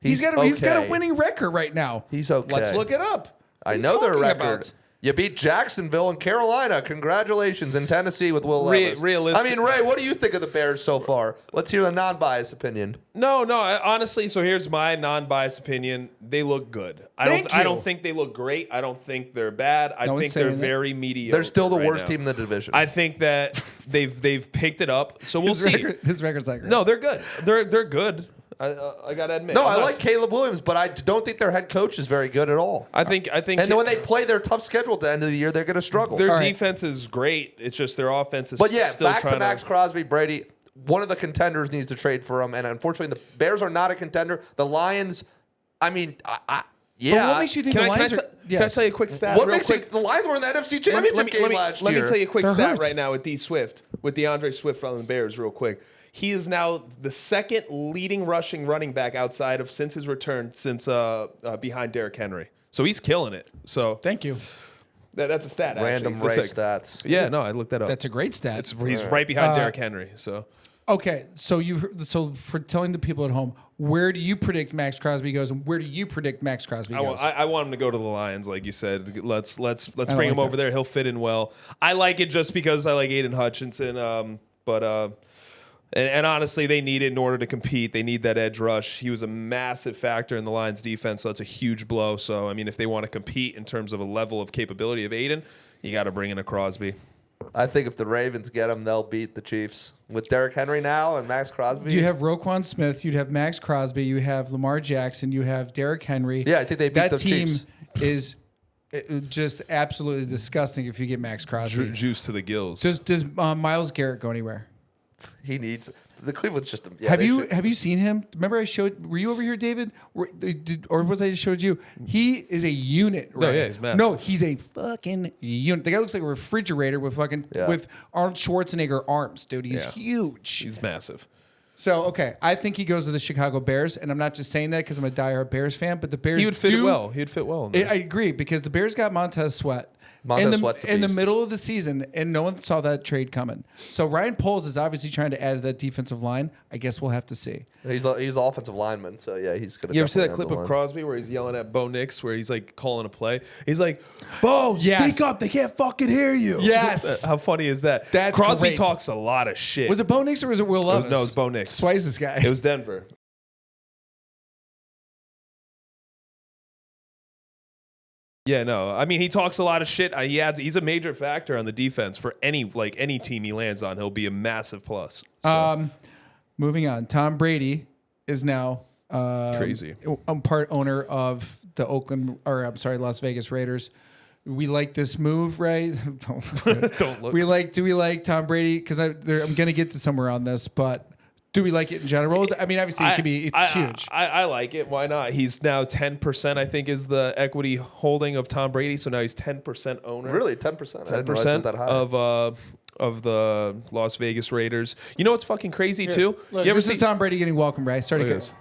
He's got a winning record right now. He's okay. Let's look it up. I What are know you their talking record. about? You beat Jacksonville and Carolina. Congratulations. In Tennessee with Will Levis. realistic- I mean, Ray, what do you think of the Bears so far? Let's hear the non-biased opinion. no. Honestly, so here's my non-biased opinion. They look good. I Thank don't you. think they look great. I don't think they're bad. I No one's think they're saying that. very mediocre. They're still the right worst now. team in the division. I think that they've picked it up. So we'll His see. record's not great. No, they're good. They're good. I gotta admit. no, I'm I not- like Caleb Williams, but I don't think their head coach is very good at all. I think. And then when they play their tough schedule at the end of the year, they're going to struggle. their All right. defense is great. It's just their offense is. But yeah, still back to trying Max Crosby, Brady. One of the contenders needs to trade for him, and unfortunately, the Bears are not a contender. The Lions, I mean, yeah. But what makes you think Can the I Lions are... can I tell you a quick stat? What real makes quick? the Lions were in the NFC Championship game last year? Let me tell you a quick They're stat hurt. right now with DeAndre Swift on the Bears, real quick. He is now the second leading rushing running back outside of since his return, behind Derrick Henry. So he's killing it. So Thank you. That's a stat. Random actually. race stats. Yeah, no, I looked that up. That's a great stat. He's right behind Derrick Henry. So okay, so for telling the people at home, where do you predict Max Crosby goes, and where do you predict Max Crosby goes? I want him to go to the Lions, like you said. Let's bring him like over there. He'll fit in well. I like it just because I like Aiden Hutchinson. And honestly, they need it in order to compete. They need that edge rush. He was a massive factor in the Lions' defense, so that's a huge blow. So, I mean, if they want to compete in terms of a level of capability of Aiden, you got to bring in a Crosby. I think if the Ravens get him, they'll beat the Chiefs. With Derrick Henry now and Max Crosby. You have Roquan Smith, you'd have Max Crosby, you have Lamar Jackson, you have Derrick Henry. Yeah, I think they beat that the team Chiefs. is just absolutely disgusting if you get Max Crosby. Juice to the gills. Does Myles Garrett go anywhere? He needs the Cleveland's just. Have you seen him? Remember I showed. Were you over here, David? Or was I just showed you? He is a unit. Right? No, yeah, he's massive. No, he's a fucking unit. The guy looks like a refrigerator with with Arnold Schwarzenegger arms, dude. He's huge. He's massive. So okay, I think he goes to the Chicago Bears, and I'm not just saying that because I'm a diehard Bears fan, but the Bears He would fit well. He'd fit well. I agree because the Bears got Montez Sweat. Sweat's a in the beast. middle of the season, and no one saw that trade coming. So Ryan Poles is obviously trying to add to that defensive line. I guess we'll have to see. He's an offensive lineman, so yeah, he's gonna. You ever see that definitely clip have of the Crosby where he's yelling at Bo Nix, where he's like calling a play? He's like, "Bo, speak up! They can't fucking hear you." Yes. How funny is that? That's Crosby great. talks a lot of shit. Was it Bo Nix or was it Will Levis? No, it was Bo Nix. Sweiss' guy. It was Denver. Yeah, no. I mean, he talks a lot of shit. He's a major factor on the defense for any team he lands on. He'll be a massive plus. So. Moving on. Tom Brady is now Crazy. Part owner of the Las Vegas Raiders. We like this move, right? Don't look. Do we like Tom Brady? Because I'm going to get to somewhere on this, but do we like it in general? I mean, obviously, it's huge. I like it. Why not? He's now 10%, I think, is the equity holding of Tom Brady. So now he's 10% owner. Really, 10%. 10% of the Las Vegas Raiders. You know what's fucking crazy too? Look, You ever this is Tom Brady getting welcome, right? Sorry to Look at go. this.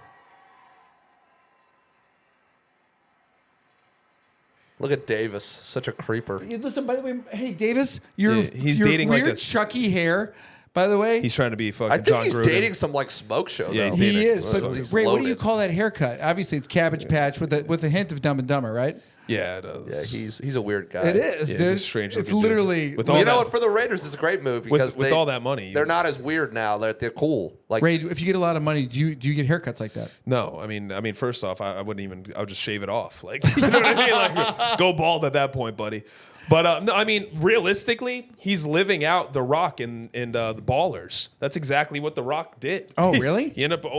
Look at Davis, such a creeper. Listen, by the way, hey Davis, he's dating weird like a Chucky hair. By the way, He's trying to be fucking I think John he's Gruden. dating some like smoke show. Yeah, though. he's dating. he is. But He's Ray, what do you loaded. call that haircut? Obviously, it's Cabbage Patch with a hint of Dumb and Dumber, right? Yeah, it does. Yeah, he's a weird guy. It is. Yeah, dude. he's a strange It's looking dude. literally. With Well, all you know that- what? For the Raiders, it's a great move because with all that money, they're not as weird now. They're cool. Like Ray, if you get a lot of money, do you get haircuts like that? No, I mean, first off, I wouldn't even. I would just shave it off. Like, you know what I mean? Like, go bald at that point, buddy. But no, I mean, realistically, he's living out The Rock in the Ballers. That's exactly what The Rock did. Oh, really? He ended up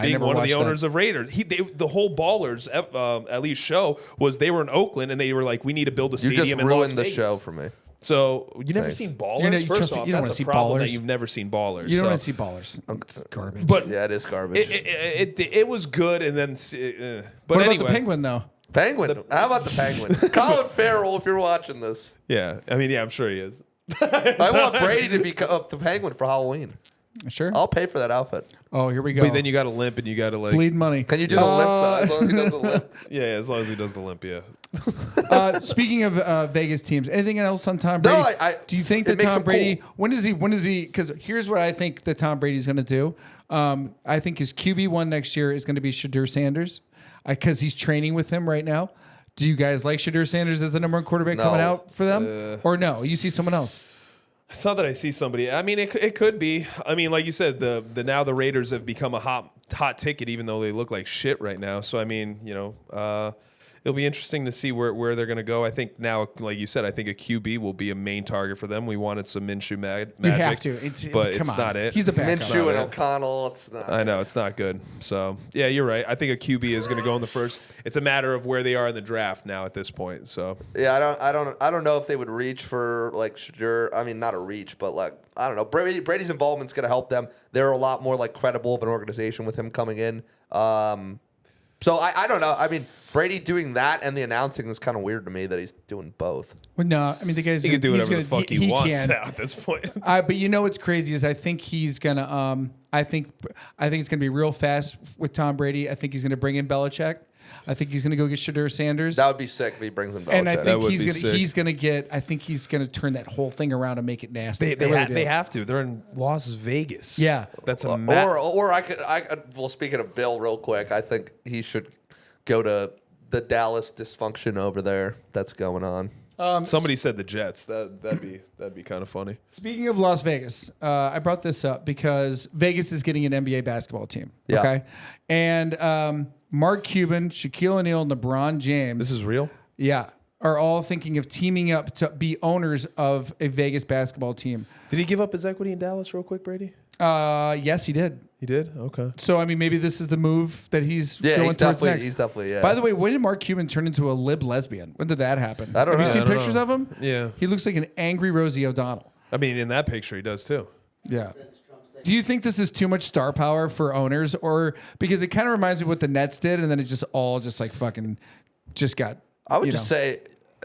being never one of the watched owners of Raiders. The whole Ballers at least show was they were in Oakland and they were like, we need to build a you stadium just in Las ruined the Vegas. show for me. So you never Nice. seen Ballers? You know, First trust me, off, you don't wanna that's see a problem Ballers. that you've never seen Ballers. You don't so. want to see ballers. It's garbage. But Yeah, it is garbage. it was good, and then but what anyway, about the Penguin though? Penguin. How about the Penguin? Colin Farrell, if you're watching this. Yeah, I mean, yeah, I'm sure he is. I want Brady to be up the Penguin for Halloween. Sure. I'll pay for that outfit. Oh, here we go. But then you got to limp, and you got to like bleed money. Can you do the limp though? As long as he does the limp. Yeah, as long as he does the limp, yeah. Speaking of Vegas teams, anything else on Tom Brady? No, do you think it that makes Tom him Brady? cool. When is he? Because here's what I think that Tom Brady's going to do. I think his QB1 next year is going to be Shadur Sanders, because he's training with him right now. Do you guys like Shadur Sanders as the number one quarterback No. coming out for them, or no? You see someone else? It's not that I see somebody. I mean, it could be. I mean, like you said, the now the Raiders have become a hot ticket, even though they look like shit right now. So I mean, it'll be interesting to see where they're going to go. I think now, like you said, I think a QB will be a main target for them. We wanted some Minshew magic. You have to. but come it's on. not it. He's a backup. Minshew and it. O'Connell. It's not. I know it's not good. So yeah, you're right. I think a QB is going to go in the first. It's a matter of where they are in the draft now at this point. So Yeah, I don't know if they would reach for like Shadur. I mean, not a reach, but like I don't know. Brady's involvement's going to help them. They're a lot more like credible of an organization with him coming in. So I don't know. I mean, Brady doing that and the announcing is kind of weird to me that he's doing both. Well, no, I mean the guy's he can do he's whatever the fuck he wants can. now at this point. But you know what's crazy is I think he's gonna. I think it's gonna be real fast with Tom Brady. I think he's gonna bring in Belichick I think he's going to go get Shadur Sanders. That would be sick if he brings in Belichick. And I think he's going to get. I think he's going to turn that whole thing around and make it nasty. They have to. They're in Las Vegas. Yeah, that's a or I could. Well, speaking of Bill, real quick, I think he should go to the Dallas dysfunction over there that's going on. Somebody said the Jets. That'd be kind of funny. Speaking of Las Vegas, I brought this up because Vegas is getting an NBA basketball team. Yeah. Okay, and Mark Cuban, Shaquille O'Neal, and LeBron James. This is real. Yeah, are all thinking of teaming up to be owners of a Vegas basketball team. Did he give up his equity in Dallas real quick, Brady? Yes, he did. He did? Okay. So, I mean, maybe this is the move that he's going towards next. He's definitely, yeah. By the way, when did Mark Cuban turn into a lib lesbian? When did that happen? I don't know. Have you seen I don't pictures of him? Yeah. He looks like an angry Rosie O'Donnell. I mean, in that picture, he does too. Yeah. Do you think this is too much star power for owners? Or because it kind of reminds me of what the Nets did, and then it just all just like fucking just got. I would just say,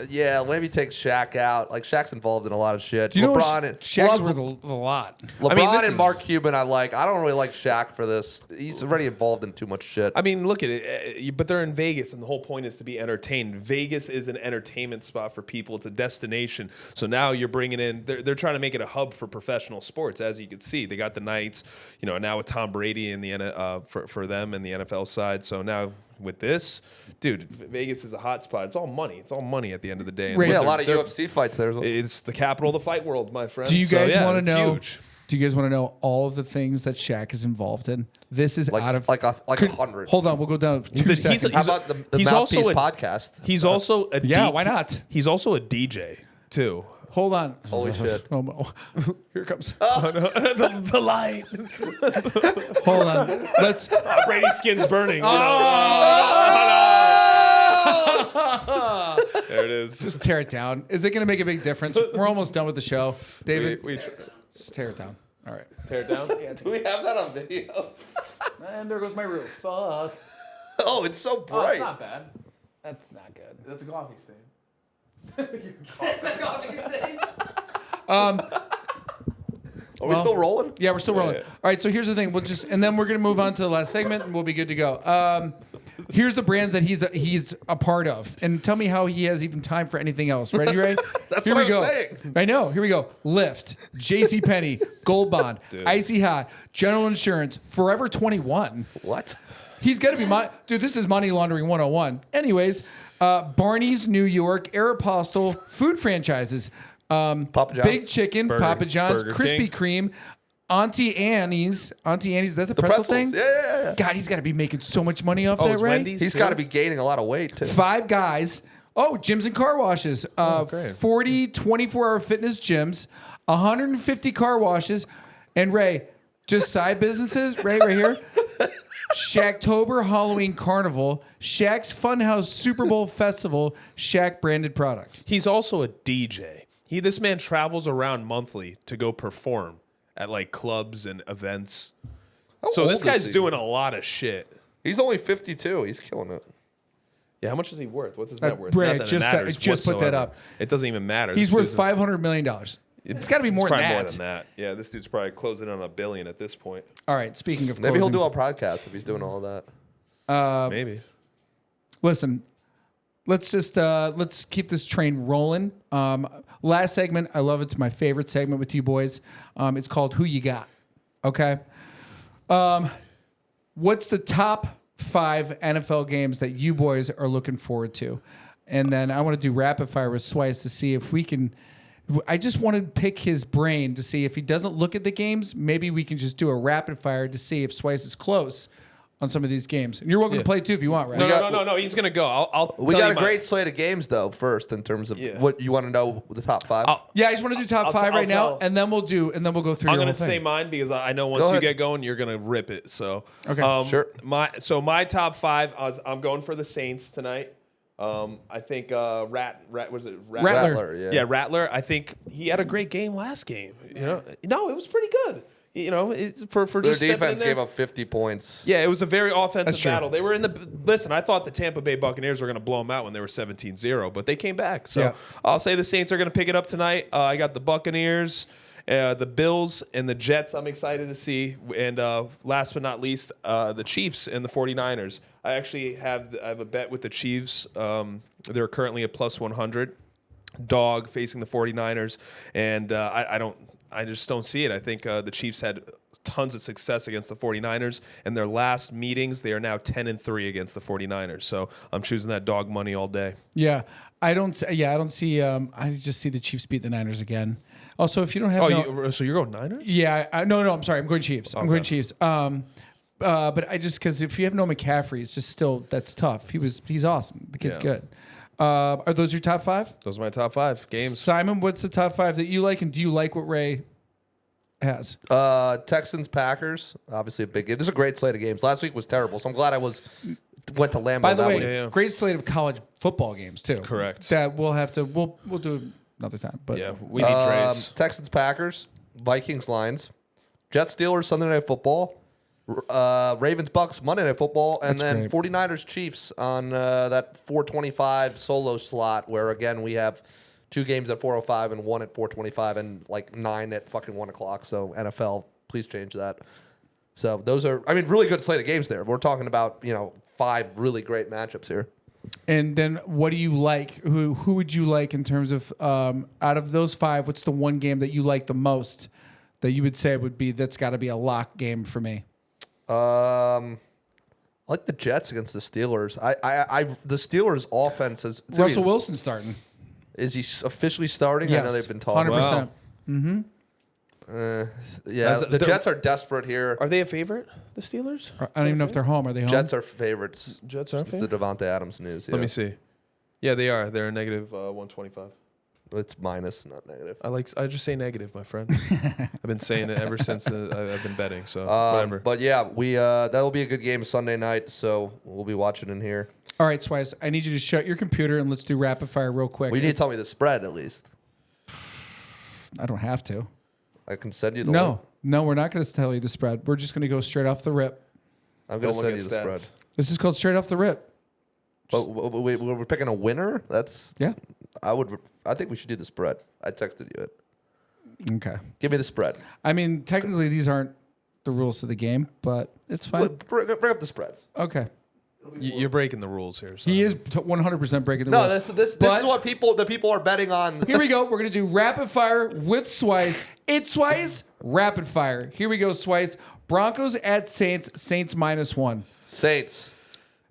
yeah, maybe take Shaq out. Like, Shaq's involved in a lot of shit. Do you LeBron know Shaq's worth a lot. LeBron and Mark Cuban, I don't really like Shaq for this. He's already involved in too much shit. I mean, look at it. But they're in Vegas, and the whole point is to be entertained. Vegas is an entertainment spot for people. It's a destination. So now you're bringing in. They're trying to make it a hub for professional sports, as you can see. They got the Knights, now with Tom Brady in the for them and the NFL side. So now with this, dude, Vegas is a hot spot. It's all money. It's all money at the end of the day. Yeah, a lot of UFC fights there as well. It's the capital of the fight world, my friend. Do you guys want to know? Huge. Do you guys want to know all of the things that Shaq is involved in? This is out of like 100. Hold on, we'll go down 2 seconds. How about the Mouthpiece podcast? He's also a why not? He's also a DJ too. Hold on. Holy shit. Oh, here it comes. The light. Hold on. Let's. Brady's skin's burning. There it is. Just tear it down. Is it going to make a big difference? We're almost done with the show. David, just tear it down. All right. Tear it down? Yeah, Do we have that on video? and there goes my roof. Fuck. Oh, it's so bright. Oh, it's not bad. That's not good. That's a coffee stain. That's a coffee stain. Are we still rolling? Yeah, we're still rolling. Yeah. All right, so here's the thing. And then we're gonna move on to the last segment, and we'll be good to go. Here's the brands that he's a part of, and tell me how he has even time for anything else. Ready, Ray? That's Here what we I go. was saying. I know. Here we go. Lyft, JCPenney, Gold Bond, Icy Hot, General Insurance, Forever 21. What? He's got to be dude. This is money laundering 101. Anyways, Barney's New York, Aeropostale, food franchises. Papa John's. Big Chicken, Papa John's, Burger Krispy King. Kreme, Auntie Annie's. Auntie Annie's, is that the pretzel pretzels. thing? Yeah. God, he's got to be making so much money off that, it's right? Wendy's? He's got to be gaining a lot of weight, too. Five Guys. Oh, gyms and car washes. great. 40 24-hour fitness gyms, 150 car washes. And Ray, just side businesses, right here. Shacktober Halloween Carnival, Shaq's Funhouse Super Bowl Festival, Shaq branded products. He's also a DJ. This man travels around monthly to go perform at like clubs and events. So this guy's doing a lot of shit. He's only 52. He's killing it. Yeah, how much is he worth? What's his net worth? Brad, Not that it matters just put that whatsoever. up. It doesn't even matter. He's This worth dude's- $500 million. It's got to be more It's than probably that. more than that. Yeah, this dude's probably closing in on $1 billion at this point. All right, speaking of Maybe he'll closing, do a podcast if he's doing all of that. Maybe. Listen, let's keep this train rolling. Last segment, I love it. It's my favorite segment with you boys. It's called Who You Got. Okay. What's the top 5 NFL games that you boys are looking forward to? And then I want to do rapid fire with Sweiss to see if we can. I just want to pick his brain to see if he doesn't look at the games. Maybe we can just do a rapid fire to see if Sweiss is close on some of these games. And you're welcome to play too if you want, right? No. He's gonna go. We got a great slate of games, though, first, in terms of what you want to know the top 5. Yeah, I just want to do top 5 right now, and then we'll go through. I'm your gonna whole thing. say mine because I know once you get going, you're gonna rip it. So Okay. Sure. My top 5. I'm going for the Saints tonight. I think Rattler. Yeah. Rattler. I think he had a great game last game. No, it was pretty good. It's for Their just stepping in defense there. gave up 50 points. Yeah, it was a very offensive That's true. battle. They were in the listen. I thought the Tampa Bay Buccaneers were going to blow them out when they were 17-0, but they came back. So Yeah. I'll say the Saints are going to pick it up tonight. I got the Buccaneers, the Bills, and the Jets. I'm excited to see. And last but not least, the Chiefs and the 49ers. I actually have a bet with the Chiefs. They're currently at plus 100. Dog facing the 49ers, and I just don't see it. I think the Chiefs had tons of success against the 49ers. In their last meetings, they are now 10-3 against the 49ers. So I'm choosing that dog money all day. Yeah, I don't see. I just see the Chiefs beat the Niners again. Also, if you don't have, so you're going Niners? Yeah, no, I'm sorry. I'm going Chiefs. I'm going Chiefs. But I just because if you have no McCaffrey, it's just still that's tough. He's awesome. The kid's good. Are those your top 5? Those are my top 5 games. Simon, what's the top 5 that you like, and do you like what Ray has? Texans, Packers, obviously a big game. This is a great slate of games. Last week was terrible, so I'm glad I went to Lambeau. By the way, week. Great slate of college football games too. Correct. That we'll do another time. But yeah, we need Trace. Texans, Packers, Vikings, Lions, Jets, Steelers, Sunday Night Football. Ravens, Bucks, Monday Night Football, and then 49ers, Chiefs on that 425 solo slot where, again, we have 2 games at 4:05 and 1 at 4:25 and like 9 at fucking 1 o'clock. So NFL, please change that. So those are, really good slate of games there. We're talking about, 5 really great matchups here. And then what do you like? Who would you like in terms of out of those 5, what's the one game that you like the most that you would say that's got to be a lock game for me? I like the Jets against the Steelers. The Steelers' offense is Russell Wilson starting. Is he officially starting? Yes, I know they've been talking. 100%. Wow. Mm-hmm. Yeah, the Jets are desperate here. Are they a favorite? The Steelers? I don't even know if they're home. Are they home? Jets are favorites. Jets are It's the Devontae Adams news. Yeah. Let me see. Yeah, they are. They're a negative 125. It's minus, not negative. I just say negative, my friend. I've been saying it ever since I've been betting. So whatever. But yeah, that'll be a good game Sunday night. So we'll be watching in here. All right, Sweiss, I need you to shut your computer and let's do rapid fire real quick. Well, you need to tell me the spread at least. I don't have to. I can send you the link. No, we're not going to tell you the spread. We're just going to go straight off the rip. I'm going to send you the spread. This is called straight off the rip. But we're picking a winner. Yeah. I think we should do the spread. I texted you it. Okay. Give me the spread. Technically these aren't the rules of the game, but it's fine. Bring up the spreads. Okay. You're breaking the rules here. So. He is 100% breaking the rules. No, this is what the people are betting on. Here we go. We're going to do rapid fire with Sweiss. It's Sweiss, rapid fire. Here we go, Sweiss. Broncos at Saints. Saints -1. Saints.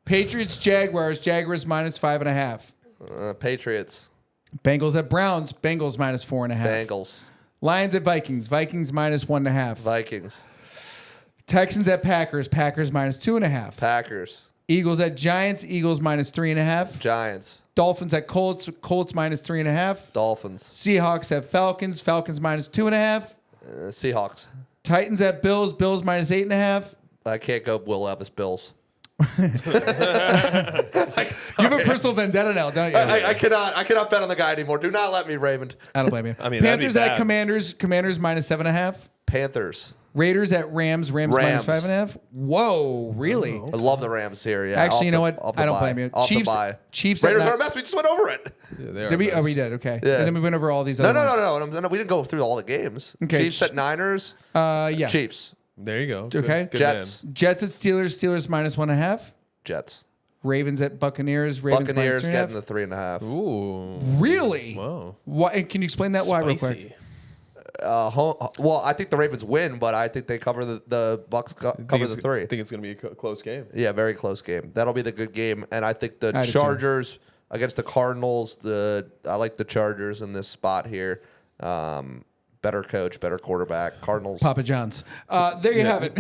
Patriots, Jaguars. Jaguars -5.5. Patriots. Bengals at Browns. Bengals -4.5. Bengals. Lions at Vikings. Vikings -1.5. Vikings. Texans at Packers. Packers -2.5. Packers. Eagles at Giants. Eagles -3.5. Giants. Dolphins at Colts. Colts -3.5. Dolphins. Seahawks at Falcons. Falcons -2.5. Seahawks. Titans at Bills. Bills -8.5. I can't go Will Levis Bills. You have a personal vendetta now, don't you? I cannot bet on the guy anymore. Do not let me, Raymond. I don't blame you. that'd Panthers be at bad. Commanders. Commanders -7.5. Panthers. Raiders at Rams. Rams -5.5. Whoa, really? I love the Rams here. Yeah. Actually, you know what? I don't blame you. Chiefs. Raiders are a mess. We just went over it. Yeah, they are Did we? best. Oh, we did. Okay. Yeah. And then we went over all these other ones. No. We didn't go through all the games. Okay. Chiefs at Niners. Yeah. Chiefs. There you go. Okay. Good Jets. man. Jets at Steelers. Steelers -1.5. Jets. Ravens at Buccaneers. Ravens Buccaneers -3.5. getting the 3.5. Ooh. Really? Wow. Why? And can you explain that why real quick? Spicy. Well, I think the Ravens win, but I think they cover the Bucks cover the 3. I think it's going to be a close game. Yeah, very close game. That'll be the good game, and I think the I do too. Chargers against the Cardinals. I like the Chargers in this spot here. Better coach, better quarterback. Cardinals. Papa John's. There you have it.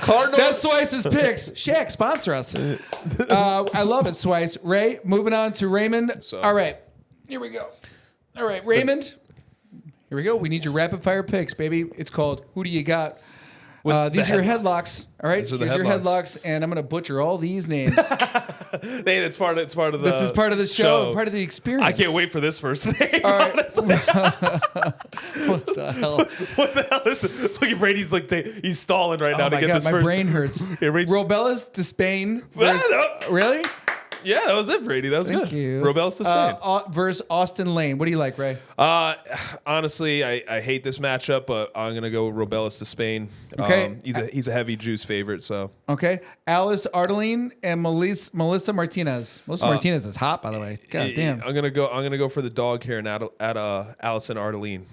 Cardinals. That's Swice's picks. Shaq, sponsor us. I love it, Sweiss. Ray, moving on to Raymond. So- All right. Here we go. All right, Raymond. Here we go. We need your rapid fire picks, baby. It's called Who Do You Got? These are your headlocks. All right. These are the Here's your headlocks. headlocks, and I'm going to butcher all these names. Hey, it's part of the. This is part of the show, part of the experience. I can't wait for this first name. All right. honestly. What the hell? What the hell is this? Look at Brady's he's stalling right now Oh to my get God, this my first. brain hurts. Yeah, Brady- Robella's to Spain. Ah, no. Really? Yeah, that was it, Brady. That was Thank good. you. Robelis to Spain. Versus Austin Lane. What do you like, Ray? Honestly, I hate this matchup, but I'm gonna go Robelis to Spain. Okay. He's a heavy juice favorite. So Okay. Alice Ardeline and Melissa Martinez. Melissa Martinez is hot, by the way. God damn. I'm gonna go for the dog here and at Allison Ardeline.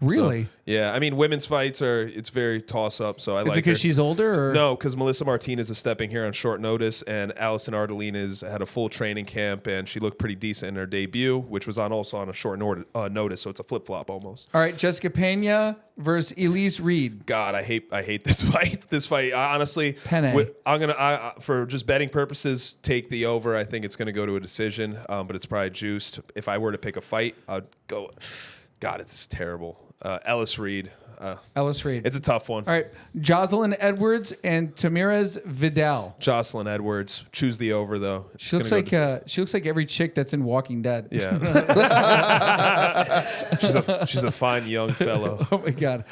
Really? So, yeah, I mean, women's fights it's very toss up. So I Is like it because her. she's older? Or? No, because Melissa Martinez is stepping here on short notice, and Allison Ardeline had a full training camp, and she looked pretty decent in her debut, which was also on a short notice. So it's a flip flop almost. All right, Jessica Pena versus Elise Reed. God, I hate this fight. This fight, honestly, Penne. I'm gonna for just betting purposes take the over. I think it's gonna go to a decision, but it's probably juiced. If I were to pick a fight, I'd go. God, it's terrible. Ellis Reed. Ellis Reed. It's a tough one. All right, Jocelyn Edwards and Tamirez Vidal. Jocelyn Edwards. Choose the over though. She looks like every chick that's in Walking Dead. Yeah. she's a fine young fellow. Oh my God.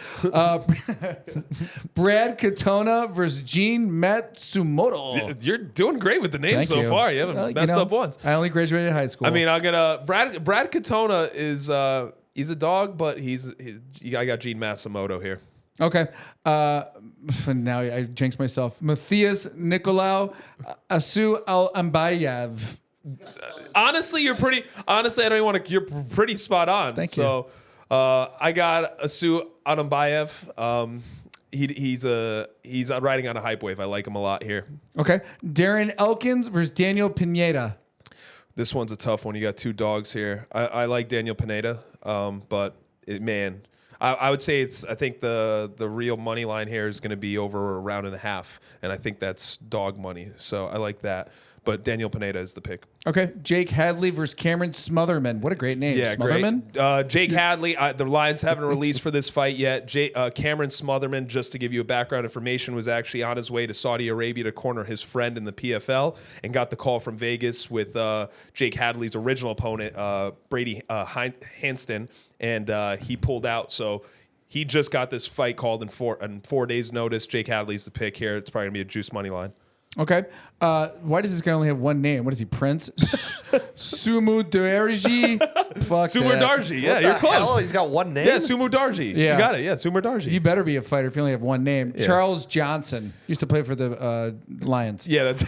Brad Katona versus Gene Matsumoto. You're doing great with the names Thank so you. far. You haven't messed up once. I only graduated high school. I mean, I'll get Brad Katona is he's a dog, but I got Gene Matsumoto here. Okay. Now I jinxed myself. Matthias Nicolau, Asu Al-Ambayev. Honestly, I don't even want to. You're pretty spot on. Thank you. So, I got Asu Adambayev. He's riding on a hype wave. I like him a lot here. Okay. Darren Elkins versus Daniel Pineda. This one's a tough one. You got two dogs here. I like Daniel Pineda, but I would say I think the real money line here is going to be over a round and a half, and I think that's dog money. So I like that. But Daniel Pineda is the pick. Okay. Jake Hadley versus Cameron Smotherman. What a great name. Yeah, Smotherman? great. Jake Hadley, the Lions haven't released for this fight yet. Cameron Smotherman, just to give you a background information, was actually on his way to Saudi Arabia to corner his friend in the PFL and got the call from Vegas with Jake Hadley's original opponent, Brady Hanston, and he pulled out. So he just got this fight called in 4 days' notice. Jake Hadley's the pick here. It's probably going to be a juice money line. Okay. Why does this guy only have one name? What is he, Prince? Sumu Darji? Fuck Sumu that. Darji. Yeah, you're close. Hell, he's got one name. Yeah, Sumu Darji. Yeah. You got it. Yeah, Sumu Darji. You better be a fighter if you only have one name. Yeah. Charles Johnson. Used to play for the Lions. Yeah, that's.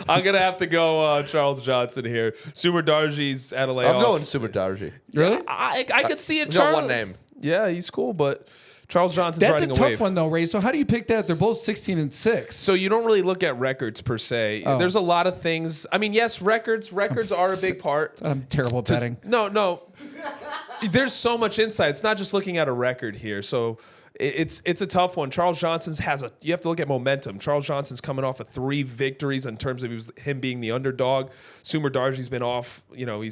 I'm gonna have to go Charles Johnson here. Sumer Darji's at a layoff. I'm going Super Darji. Really? I could see it. He's got one name. Yeah, he's cool, but Charles Johnson's That's a riding a tough wave. one, though, Ray. So how do you pick that? They're both 16-6. So you don't really look at records per se. Oh. There's a lot of things. I mean, yes, records are a big part. I'm terrible at betting. No. There's so much insight. It's not just looking at a record here. So it's a tough one. Charles Johnson's you have to look at momentum. Charles Johnson's coming off of 3 victories in terms of him being the underdog. Sumer Darji's been off. You know, he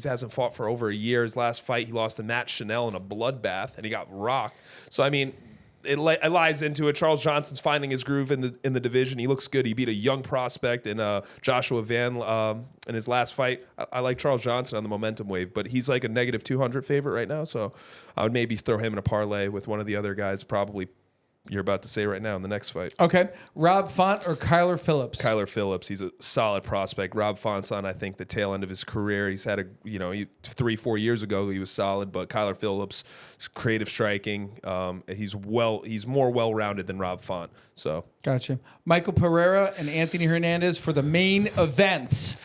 hasn't fought for over a year. His last fight, he lost to Matt Chanel in a bloodbath, and he got rocked. So I mean, it lies into it. Charles Johnson's finding his groove in the division. He looks good. He beat a young prospect in Joshua Van in his last fight. I like Charles Johnson on the momentum wave, but he's like a negative 200 favorite right now. So I would maybe throw him in a parlay with one of the other guys. Probably you're about to say right now in the next fight. Okay. Rob Font or Kyler Phillips? Kyler Phillips, he's a solid prospect. Rob Font's on, I think, the tail end of his career. He's had 3-4 years ago he was solid, but Kyler Phillips, creative striking. He's more well-rounded than Rob Font. So Gotcha. Michael Pereira and Anthony Hernandez for the main event.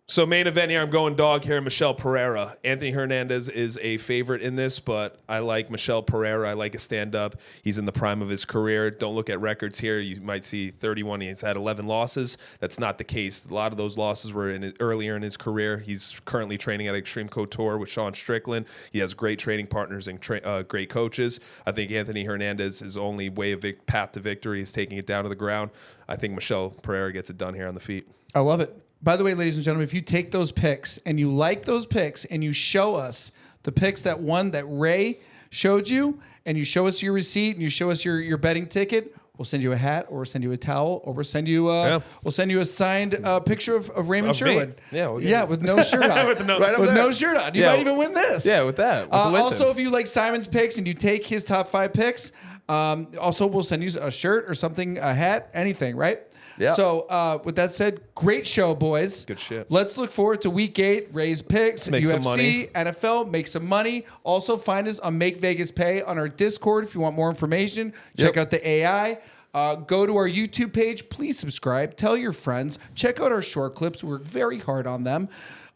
So main event here, I'm going dog here, Michelle Pereira. Anthony Hernandez is a favorite in this, but I like Michelle Pereira. I like a stand-up. He's in the prime of his career. Don't look at records here. You might see 31. He's had 11 losses. That's not the case. A lot of those losses were earlier in his career. He's currently training at Extreme Couture with Sean Strickland. He has great training partners and great coaches. I think Anthony Hernandez's only path to victory is taking it down to the ground. I think Michelle Pereira gets it done here on the feet. I love it. By the way, ladies and gentlemen, if you take those picks and you like those picks and you show us the picks that Ray showed you, and you show us your receipt and you show us your betting ticket, we'll send you a hat, or we'll send you a towel, or we'll send you a signed picture of Raymond Sherwood. Yeah, with no shirt on. with no shirt on. You might even win this. Yeah, with that. With Also, if you like Simon's picks and you take his top 5 picks, Also, we'll send you a shirt or something, a hat, anything, right? Yeah. So, with that said, great show, boys. Good shit. Let's look forward to Week 8. Raise picks, make UFC, some money. NFL, make some money. Also, find us on Make Vegas Pay on our Discord if you want more information. Check out the AI. Go to our YouTube page. Please subscribe. Tell your friends. Check out our short clips. We're very hard on them.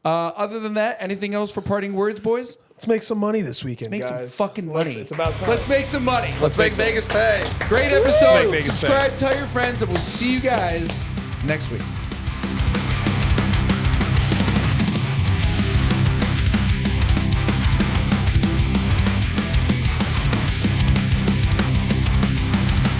Other than that, anything else for parting words, boys? Let's make some money this weekend, Make guys. some fucking money. It's about time. Let's make some money. Let's make Vegas pay. Great Let's episode. make Vegas Subscribe, tell your friends, and we'll see you guys next week.